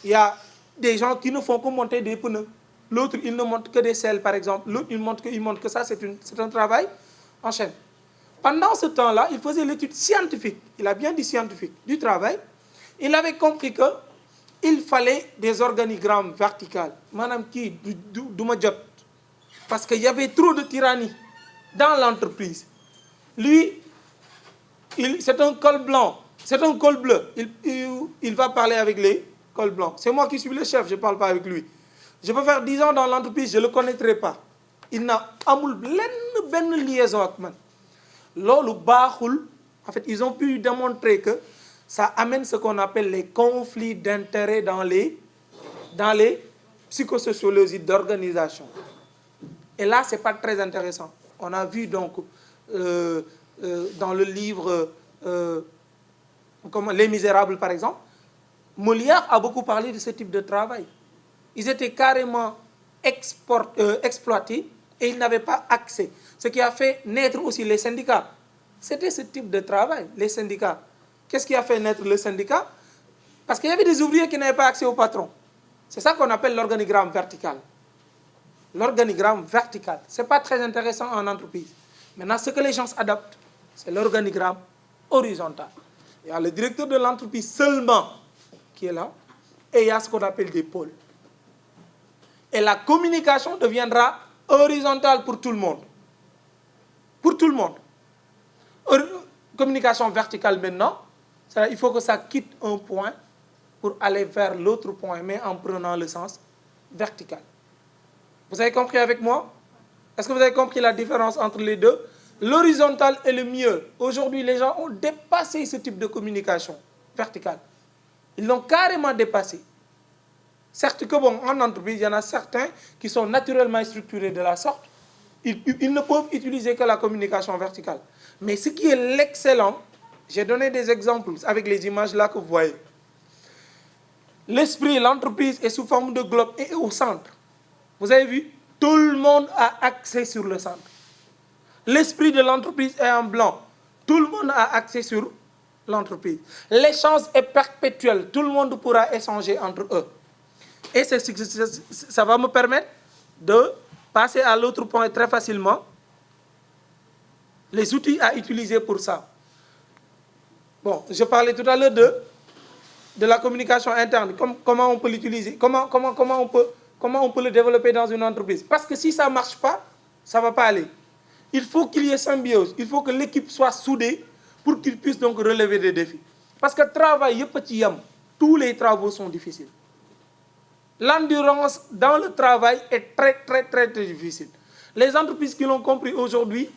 Il y a des gens qui ne font que monter des pneus. L'autre, il ne monte que des selles, par exemple. L'autre, il monte que ça, c'est un travail en chaîne. Pendant ce temps-là, il faisait l'étude scientifique. Il a bien dit scientifique du travail. Il avait compris qu'il fallait des organigrammes verticaux. Madame qui, du ma jot. Parce qu'il y avait trop de tyrannie dans l'entreprise. Lui, c'est un col blanc, c'est un col bleu. Il va parler avec les cols blancs. C'est moi qui suis le chef, je ne parle pas avec lui. Je peux faire 10 ans dans l'entreprise, je ne le connaîtrai pas. Il n'a amul benn liaison avec moi. Lolu baxul. En fait, ils ont pu démontrer que ça amène ce qu'on appelle les conflits d'intérêts dans les psychosociologies d'organisation. Et là, ce n'est pas très intéressant. On a vu donc dans le livre Les Misérables, par exemple, Molière a beaucoup parlé de ce type de travail. Ils étaient carrément exploités et ils n'avaient pas accès. Ce qui a fait naître aussi les syndicats. C'était ce type de travail, les syndicats. Qu'est-ce qui a fait naître le syndicat? Parce qu'il y avait des ouvriers qui n'avaient pas accès au patron. C'est ça qu'on appelle l'organigramme vertical. L'organigramme vertical, ce n'est pas très intéressant en entreprise. Maintenant, ce que les gens adaptent, c'est l'organigramme horizontal. Il y a le directeur de l'entreprise seulement qui est là, et il y a ce qu'on appelle des pôles. Et la communication deviendra horizontale pour tout le monde. Pour tout le monde. Communication verticale maintenant, il faut que ça quitte un point pour aller vers l'autre point, mais en prenant le sens vertical. Vous avez compris avec moi? Est-ce que vous avez compris la différence entre les deux? L'horizontal est le mieux. Aujourd'hui, les gens ont dépassé ce type de communication verticale. Ils l'ont carrément dépassé. Certes que bon, en entreprise, il y en a certains qui sont naturellement structurés de la sorte. Ils ne peuvent utiliser que la communication verticale. Mais ce qui est l'excellent, j'ai donné des exemples avec les images là que vous voyez. L'esprit, l'entreprise est sous forme de globe et au centre. Vous avez vu? Tout le monde a accès sur le centre. L'esprit de l'entreprise est en blanc. Tout le monde a accès sur l'entreprise. L'échange est perpétuel. Tout le monde pourra échanger entre eux. Et ça va me permettre de passer à l'autre point très facilement. Les outils à utiliser pour ça. Bon, je parlais tout à l'heure de la communication interne. Comment on peut l'utiliser? Comment on peut le développer dans une entreprise? Parce que si ça ne marche pas, ça ne va pas aller. Il faut qu'il y ait symbiose. Il faut que l'équipe soit soudée pour qu'il puisse donc relever des défis. Parce que travail, tous les travaux sont difficiles. L'endurance dans le travail est très difficile. Les entreprises qui l'ont compris aujourd'hui,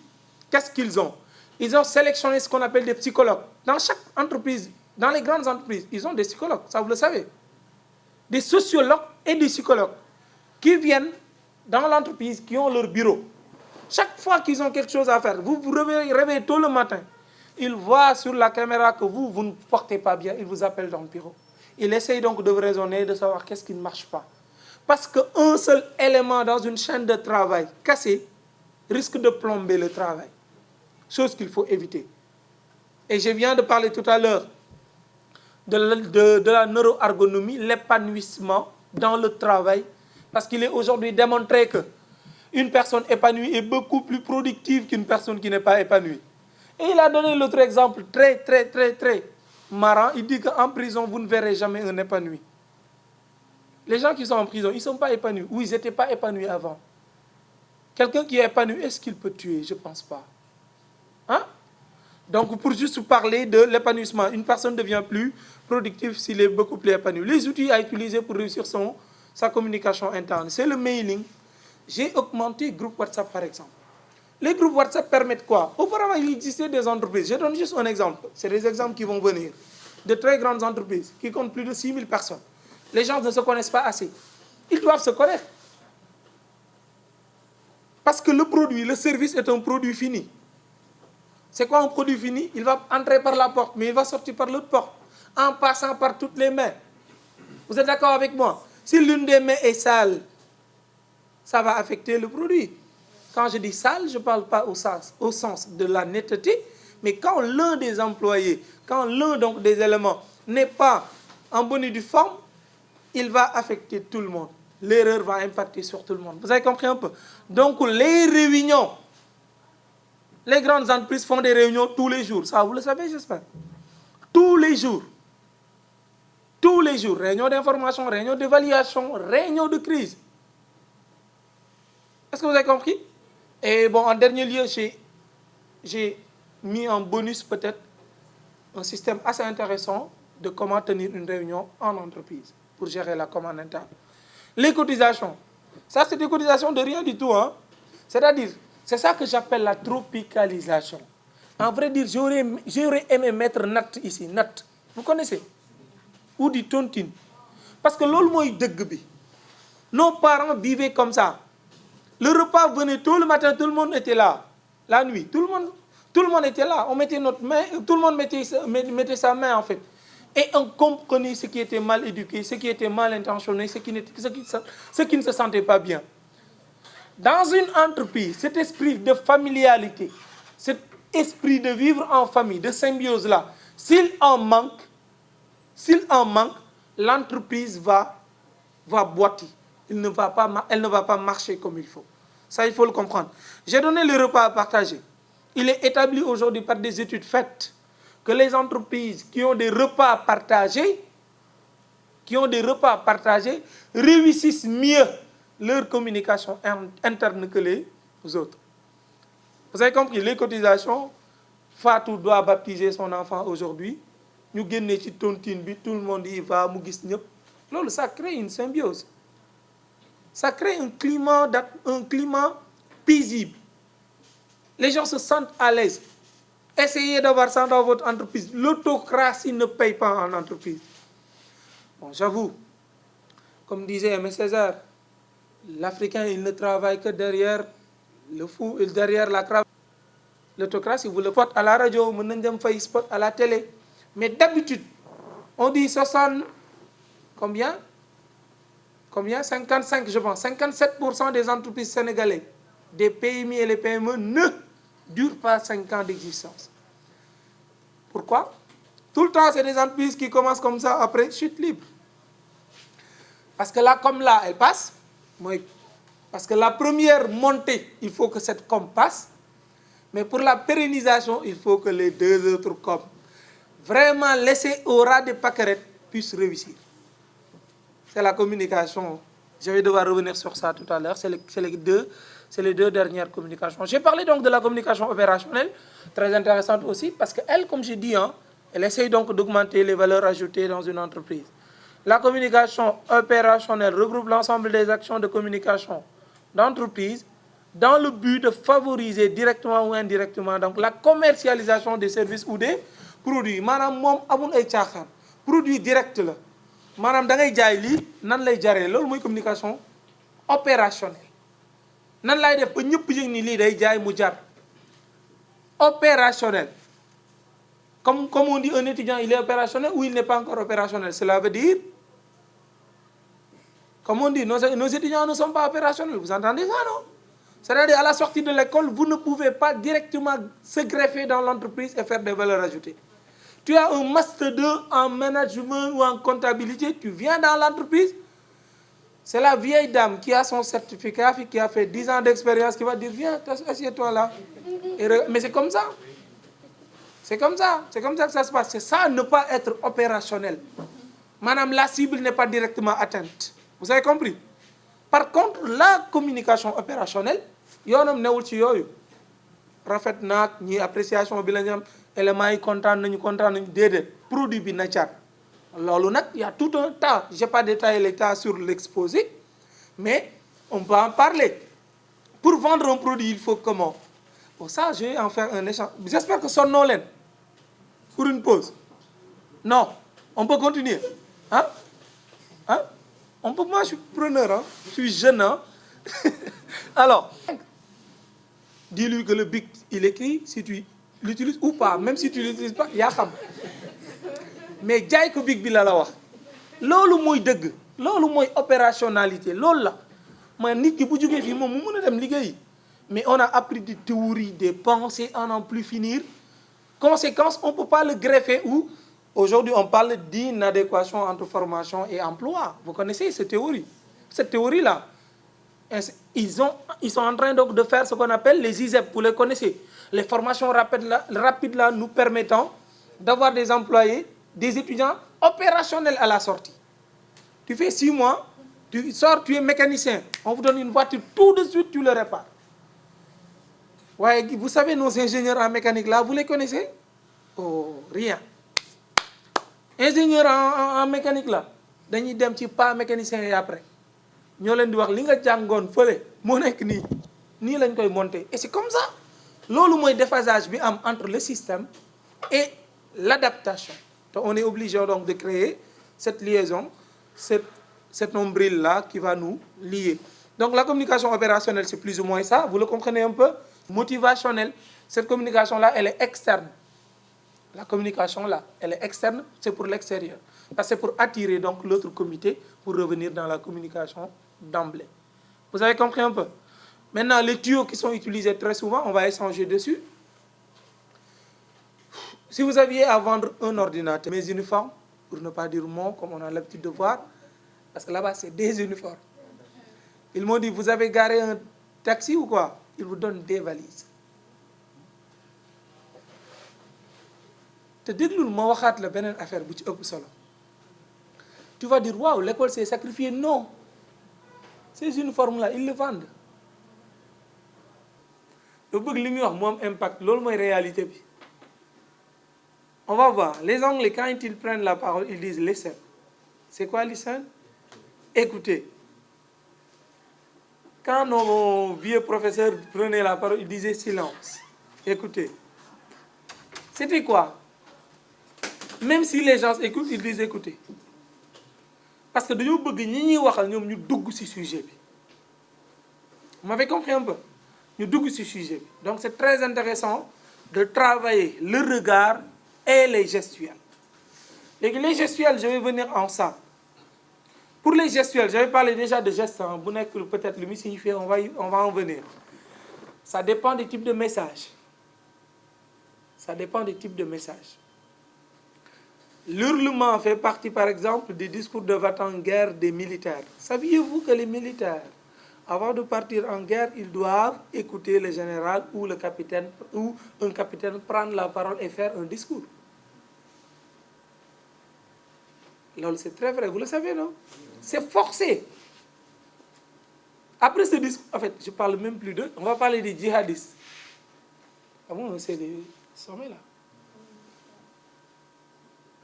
qu'est-ce qu'ils ont? Ils ont sélectionné ce qu'on appelle des psychologues. Dans chaque entreprise, dans les grandes entreprises, ils ont des psychologues, ça vous le savez. Des sociologues et des psychologues qui viennent dans l'entreprise, qui ont leur bureau. Chaque fois qu'ils ont quelque chose à faire, vous vous réveillez tôt le matin, ils voient sur la caméra que vous ne portez pas bien, ils vous appellent dans le bureau. Ils essayent donc de vous raisonner, de savoir qu'est-ce qui ne marche pas. Parce qu'un seul élément dans une chaîne de travail cassé risque de plomber le travail. Chose qu'il faut éviter. Et je viens de parler tout à l'heure de la neuroergonomie, l'épanouissement dans le travail. Parce qu'il est aujourd'hui démontré qu'une personne épanouie est beaucoup plus productive qu'une personne qui n'est pas épanouie. Et il a donné l'autre exemple très marrant. Il dit qu'en prison, vous ne verrez jamais un épanoui. Les gens qui sont en prison, ils ne sont pas épanouis. Ou ils n'étaient pas épanouis avant. Quelqu'un qui est épanoui, est-ce qu'il peut tuer? Je ne pense pas. Hein? Donc, pour juste parler de l'épanouissement, une personne devient plus productive s'il est beaucoup plus épanoui. Les outils à utiliser pour réussir sa communication interne, c'est le mailing. J'ai augmenté le groupe WhatsApp, par exemple. Les groupes WhatsApp permettent quoi? Auparavant, il existait des entreprises. Je donne juste un exemple. C'est des exemples qui vont venir. De très grandes entreprises qui comptent plus de 6000 personnes. Les gens ne se connaissent pas assez. Ils doivent se connaître. Parce que le produit, le service est un produit fini. C'est quoi un produit fini? Il va entrer par la porte, mais il va sortir par l'autre porte, en passant par toutes les mains. Vous êtes d'accord avec moi? Si l'une des mains est sale, ça va affecter le produit. Quand je dis sale, je ne parle pas au sens de la netteté, mais quand l'un des employés, quand l'un donc des éléments n'est pas en bonne et due forme, il va affecter tout le monde. L'erreur va impacter sur tout le monde. Vous avez compris un peu? Donc les réunions, les grandes entreprises font des réunions tous les jours. Ça, vous le savez, j'espère. Tous les jours. Tous les jours. Réunions d'information, réunions d'évaluation, réunions de crise. Est-ce que vous avez compris? Et bon, en dernier lieu, j'ai mis en bonus peut-être un système assez intéressant de comment tenir une réunion en entreprise pour gérer la commande interne. Les cotisations. Ça, c'est des cotisations de rien du tout. Hein? C'est-à-dire, c'est ça que j'appelle la tropicalisation. En vrai dire, j'aurais aimé mettre nat ici, nat. Vous connaissez? Ou du tontine. Parce que l'ol moy deug bi. Nos parents vivaient comme ça. Le repas venait tôt le matin, tout le monde était là. La nuit, tout le monde était là. On mettait notre main, tout le monde mettait sa main en fait. Et on comprenait ce qui était mal éduqué, ce qui était mal intentionné, ce qui ne se sentait pas bien. Dans une entreprise, cet esprit de familialité, cet esprit de vivre en famille, de symbiose-là, s'il en manque, l'entreprise va boiter. Elle ne va pas marcher comme il faut. Ça, il faut le comprendre. J'ai donné le repas à partager. Il est établi aujourd'hui par des études faites que les entreprises qui ont des repas partagés, réussissent mieux leur communication interne que les autres. Vous avez compris, les cotisations, Fatou doit baptiser son enfant aujourd'hui. Nous gagnons ci tontine bi, tout le monde y va, mu gis ñep. Lolu ça crée une symbiose. Ça crée un climat paisible. Les gens se sentent à l'aise. Essayez d'avoir ça dans votre entreprise. L'autocratie ne paye pas en entreprise. Bon, j'avoue, comme disait M. César, l'Africain, il ne travaille que derrière le fou, derrière la cravate. L'autocratie, vous le faites à la radio, vous ne faites spot à la télé. Mais d'habitude, on dit 60, combien 55, je pense. 57% des entreprises sénégalaises, des PMI et les PME ne durent pas 5 ans d'existence. Pourquoi? Tout le temps, c'est des entreprises qui commencent comme ça, après, chute libre. Parce que là, comme là, elle passe. Parce que la première montée, il faut que cette com passe. Mais pour la pérennisation, il faut que les deux autres com vraiment laissés au ras des pâquerettes puissent réussir. C'est la communication. Je vais devoir revenir sur ça tout à l'heure. C'est les deux dernières communications. J'ai parlé donc de la communication opérationnelle, très intéressante aussi, parce qu'elle, comme j'ai dit, elle essaye donc d'augmenter les valeurs ajoutées dans une entreprise. La communication opérationnelle regroupe l'ensemble des actions de communication d'entreprise dans le but de favoriser directement ou indirectement donc, la commercialisation des services ou des produits. Madame, mom amul ay tiaxan. Produit direct la. Madame, da ngay jaay li nan lay jaré lolou moy communication opérationnelle. Nan lay def ba ñepp yëg ni li day jaay mu jar. Opérationnel. Comme on dit, un étudiant, il est opérationnel ou il n'est pas encore opérationnel. Cela veut dire, comme on dit, nos étudiants ne sont pas opérationnels. Vous entendez ça, non? C'est-à-dire, à la sortie de l'école, vous ne pouvez pas directement se greffer dans l'entreprise et faire des valeurs ajoutées. Tu as un Master 2 en management ou en comptabilité, tu viens dans l'entreprise, c'est la vieille dame qui a son certificat, qui a fait 10 ans d'expérience, qui va dire, viens, assieds-toi là. Mais c'est comme ça. C'est comme ça que ça se passe. C'est ça, ne pas être opérationnel. Madame, la cible n'est pas directement atteinte. Vous avez compris? Par contre, la communication opérationnelle, yoonam newul ci yooyu rafet naag ñi appréciation bi la ñu am éléments yi kontaan nañu déedéet produit bi na car loolu nag y a tout un tas. J'ai pas détaillé les tas sur l'exposé, mais on peut en parler. Pour vendre un produit, il faut comment? Pour ça, je vais en faire un échange. J'espère que son nom l'est. Pour une pause. Non, on peut continuer. Hein? On peut, moi, je suis preneur, hein? Je suis jeune. Hein? Alors, dis-lui que le BIC, il écrit, si tu l'utilises ou pas, même si tu ne l'utilises pas, il y a xam. Mais jaay ko BIC bi la wax. Lolu moy deug. Lolu moy opérationnalité. Lolu la. Man nit ki bu joggé fi mom mu mëna dem liggéey. Mais on a appris des théories, des pensées à n'en plus finir. Conséquence, on ne peut pas le greffer où aujourd'hui on parle d'inadéquation entre formation et emploi. Vous connaissez cette théorie? Cette théorie-là, ils sont en train donc de faire ce qu'on appelle les ISEP, vous les connaissez. Les formations rapides là, nous permettant d'avoir des employés, des étudiants opérationnels à la sortie. Tu fais 6 mois, Tu sors, tu es mécanicien. On vous donne une voiture, tout de suite, tu le répares. Ouais, vous savez, nos ingénieurs en mécanique, là, vous les connaissez? Oh, rien. Ingénieurs en mécanique, là, dañuy dem ci pas mécanicien et après. Ñoo leen di wax li nga jàngoon fële moo nekk nii nii lañ koy monter. Et c'est comme ça. Loolu mooy déphasage bi am entre le système et l'adaptation. Donc on est obligé donc de créer cette liaison, cette nombril-là qui va nous lier. Donc la communication opérationnelle, c'est plus ou moins ça. Vous le comprenez un peu? Motivationnelle, cette communication-là, elle est externe. La communication-là, elle est externe, c'est pour l'extérieur. Parce que c'est pour attirer donc l'autre comité pour revenir dans la communication d'emblée. Vous avez compris un peu? Maintenant, les tuyaux qui sont utilisés très souvent, on va échanger dessus. Si vous aviez à vendre un ordinateur, mes uniformes, pour ne pas dire mon, comme on a l'habitude de voir, parce que là-bas, c'est des uniformes. Ils m'ont dit, vous avez garé un taxi ou quoi? Ils vous donnent des valises. Te déglul ma waxaat la beneen affaire bu ci ëpp solo. Tu vas dire, waouh, l'école s'est sacrifiée. Non. Ces uniformes-là, ils le vendent. Le bëgg li muy wax moo am impact, loolu mooy réalité bi. On va voir. Les Anglais, quand ils prennent la parole, ils disent listen. C'est quoi listen? Écoutez. Quand nos vieux professeurs prenaient la parole, ils disaient silence. Écoutez. C'était quoi? Même si les gens écoutent, ils disent écoutez. Parce que dañoo bëgg ñi ñuy waxal ñoom ñu dugg ci sujet bi. Vous m'avez compris un peu? Ñu dugg ci sujet bi. Donc c'est très intéressant de travailler le regard et les gestuels. Et les gestuels, je vais venir en ça. Pour les gestuels, j'avais parlé déjà de gestes, hein, peut-être le signifié, on va en venir. Ça dépend des types de messages. Ça dépend des types de messages. L'hurlement fait partie, par exemple, des discours de va-t-en-guerre des militaires. Saviez-vous que les militaires, avant de partir en guerre, ils doivent écouter le général ou le capitaine ou un capitaine prendre la parole et faire un discours? C'est très vrai, vous le savez, non? C'est forcé. Après ce discours, en fait, je ne parle même plus d'eux, on va parler des djihadistes. Ah bon, c'est des sommets là.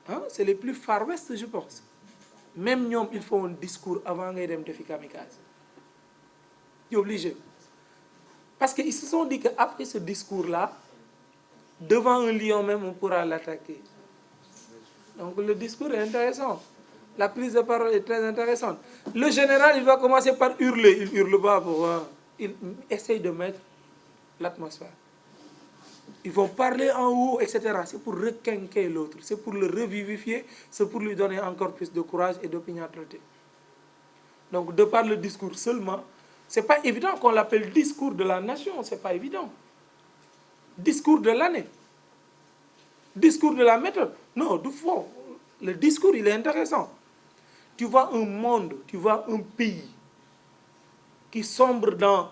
Hein? C'est les plus Far West, je pense. Même ñoom, ils font un discours avant ngay dem defi kamikaze. Tu es obligé. Parce qu'ils se sont dit qu'après ce discours-là, devant un lion même, on pourra l'attaquer. Donc le discours est intéressant. La prise de parole est très intéressante. Le général, il va commencer par hurler. Il hurle pas pour... il essaye de mettre l'atmosphère. Ils vont parler en haut, etc. C'est pour requinquer l'autre. C'est pour le revivifier. C'est pour lui donner encore plus de courage et d'opiniâtreté. Donc, de par le discours seulement, c'est pas évident qu'on l'appelle discours de la nation. C'est pas évident. Discours de l'année. Discours de la méthode. Non, du fond. Le discours, il est intéressant. Tu vois un monde, tu vois un pays qui sombre dans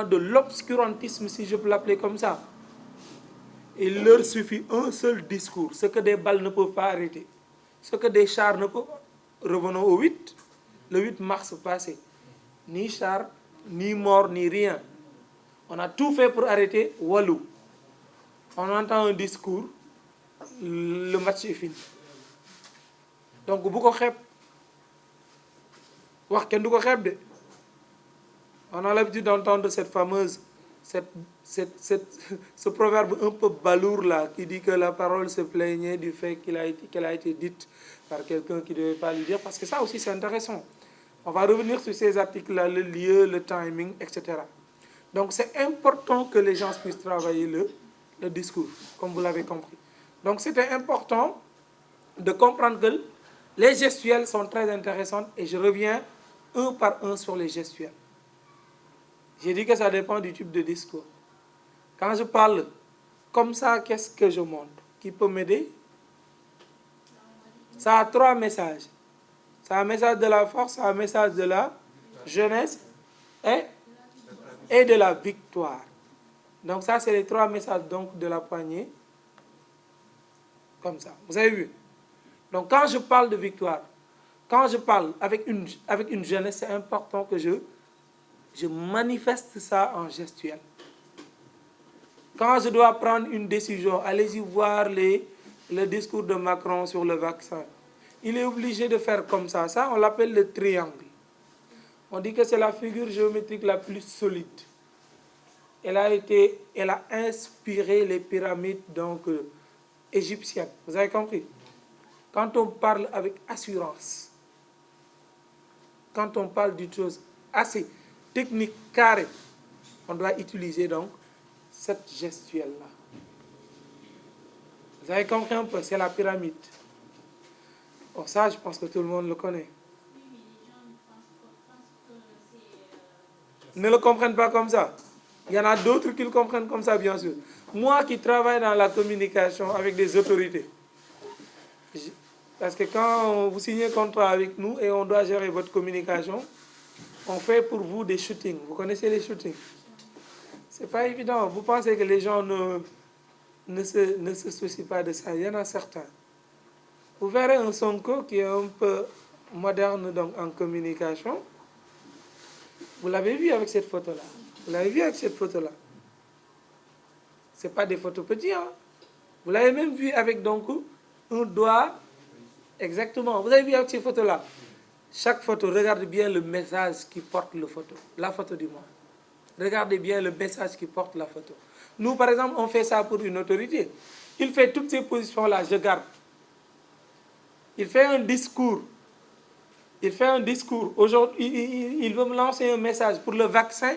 de l'obscurantisme, si je peux l'appeler comme ça. Il leur suffit un seul discours, ce que des balles ne peuvent pas arrêter, ce que des chars ne peuvent pas. Revenons au 8, le 8 mars passé. Ni chars, ni morts, ni rien. On a tout fait pour arrêter Walou. On entend un discours, le match est fini. Donc, beaucoup de gens, on a l'habitude d'entendre ce proverbe un peu balourd là, qui dit que la parole se plaignait du fait qu'elle a été dite par quelqu'un qui ne devait pas lui dire, parce que ça aussi c'est intéressant. On va revenir sur ces articles-là, le lieu, le timing, etc. Donc c'est important que les gens puissent travailler le discours, comme vous l'avez compris. Donc c'était important de comprendre que les gestuels sont très intéressants, et je reviens un par un sur les gestuels. J'ai dit que ça dépend du type de discours. Quand je parle comme ça, qu'est-ce que je montre? Qui peut m'aider? Ça a 3 messages. Ça a un message de la force, ça a un message de la jeunesse et de la victoire. Donc ça, c'est les 3 messages donc, de la poignée. Comme ça. Vous avez vu? Donc quand je parle de victoire, quand je parle avec une jeunesse, c'est important que je manifeste ça en gestuel. Quand je dois prendre une décision, allez-y voir le discours de Macron sur le vaccin. Il est obligé de faire comme ça. Ça, on l'appelle le triangle. On dit que c'est la figure géométrique la plus solide. Elle a inspiré les pyramides donc, égyptiennes. Vous avez compris? Quand on parle avec assurance, quand on parle d'une chose assez technique, carrée, on doit utiliser donc cette gestuelle-là. Vous avez compris un peu? C'est la pyramide. Bon, ça, je pense que tout le monde le connaît. Oui, mais les gens pensent que c'est... Ne le comprennent pas comme ça. Il y en a d'autres qui le comprennent comme ça, bien sûr. Moi qui travaille dans la communication avec des autorités, parce que quand vous signez un contrat avec nous et on doit gérer votre communication, on fait pour vous des shootings. Vous connaissez les shootings? C'est pas évident. Vous pensez que les gens ne se soucient pas de ça. Il y en a certains. Vous verrez un Sonko qui est un peu moderne donc, en communication. Vous l'avez vu avec cette photo-là. Vous l'avez vu avec cette photo-là. Ce n'est pas des photos petites. Hein? Vous l'avez même vu avec donc un doigt. Exactement. Vous avez vu avec ces photos-là. Chaque photo, regardez bien le message qui porte la photo du monde. Regardez bien le message qui porte la photo. Nous, par exemple, on fait ça pour une autorité. Il fait toutes ces positions-là, je garde. Il fait un discours. Aujourd'hui, il veut me lancer un message pour le vaccin.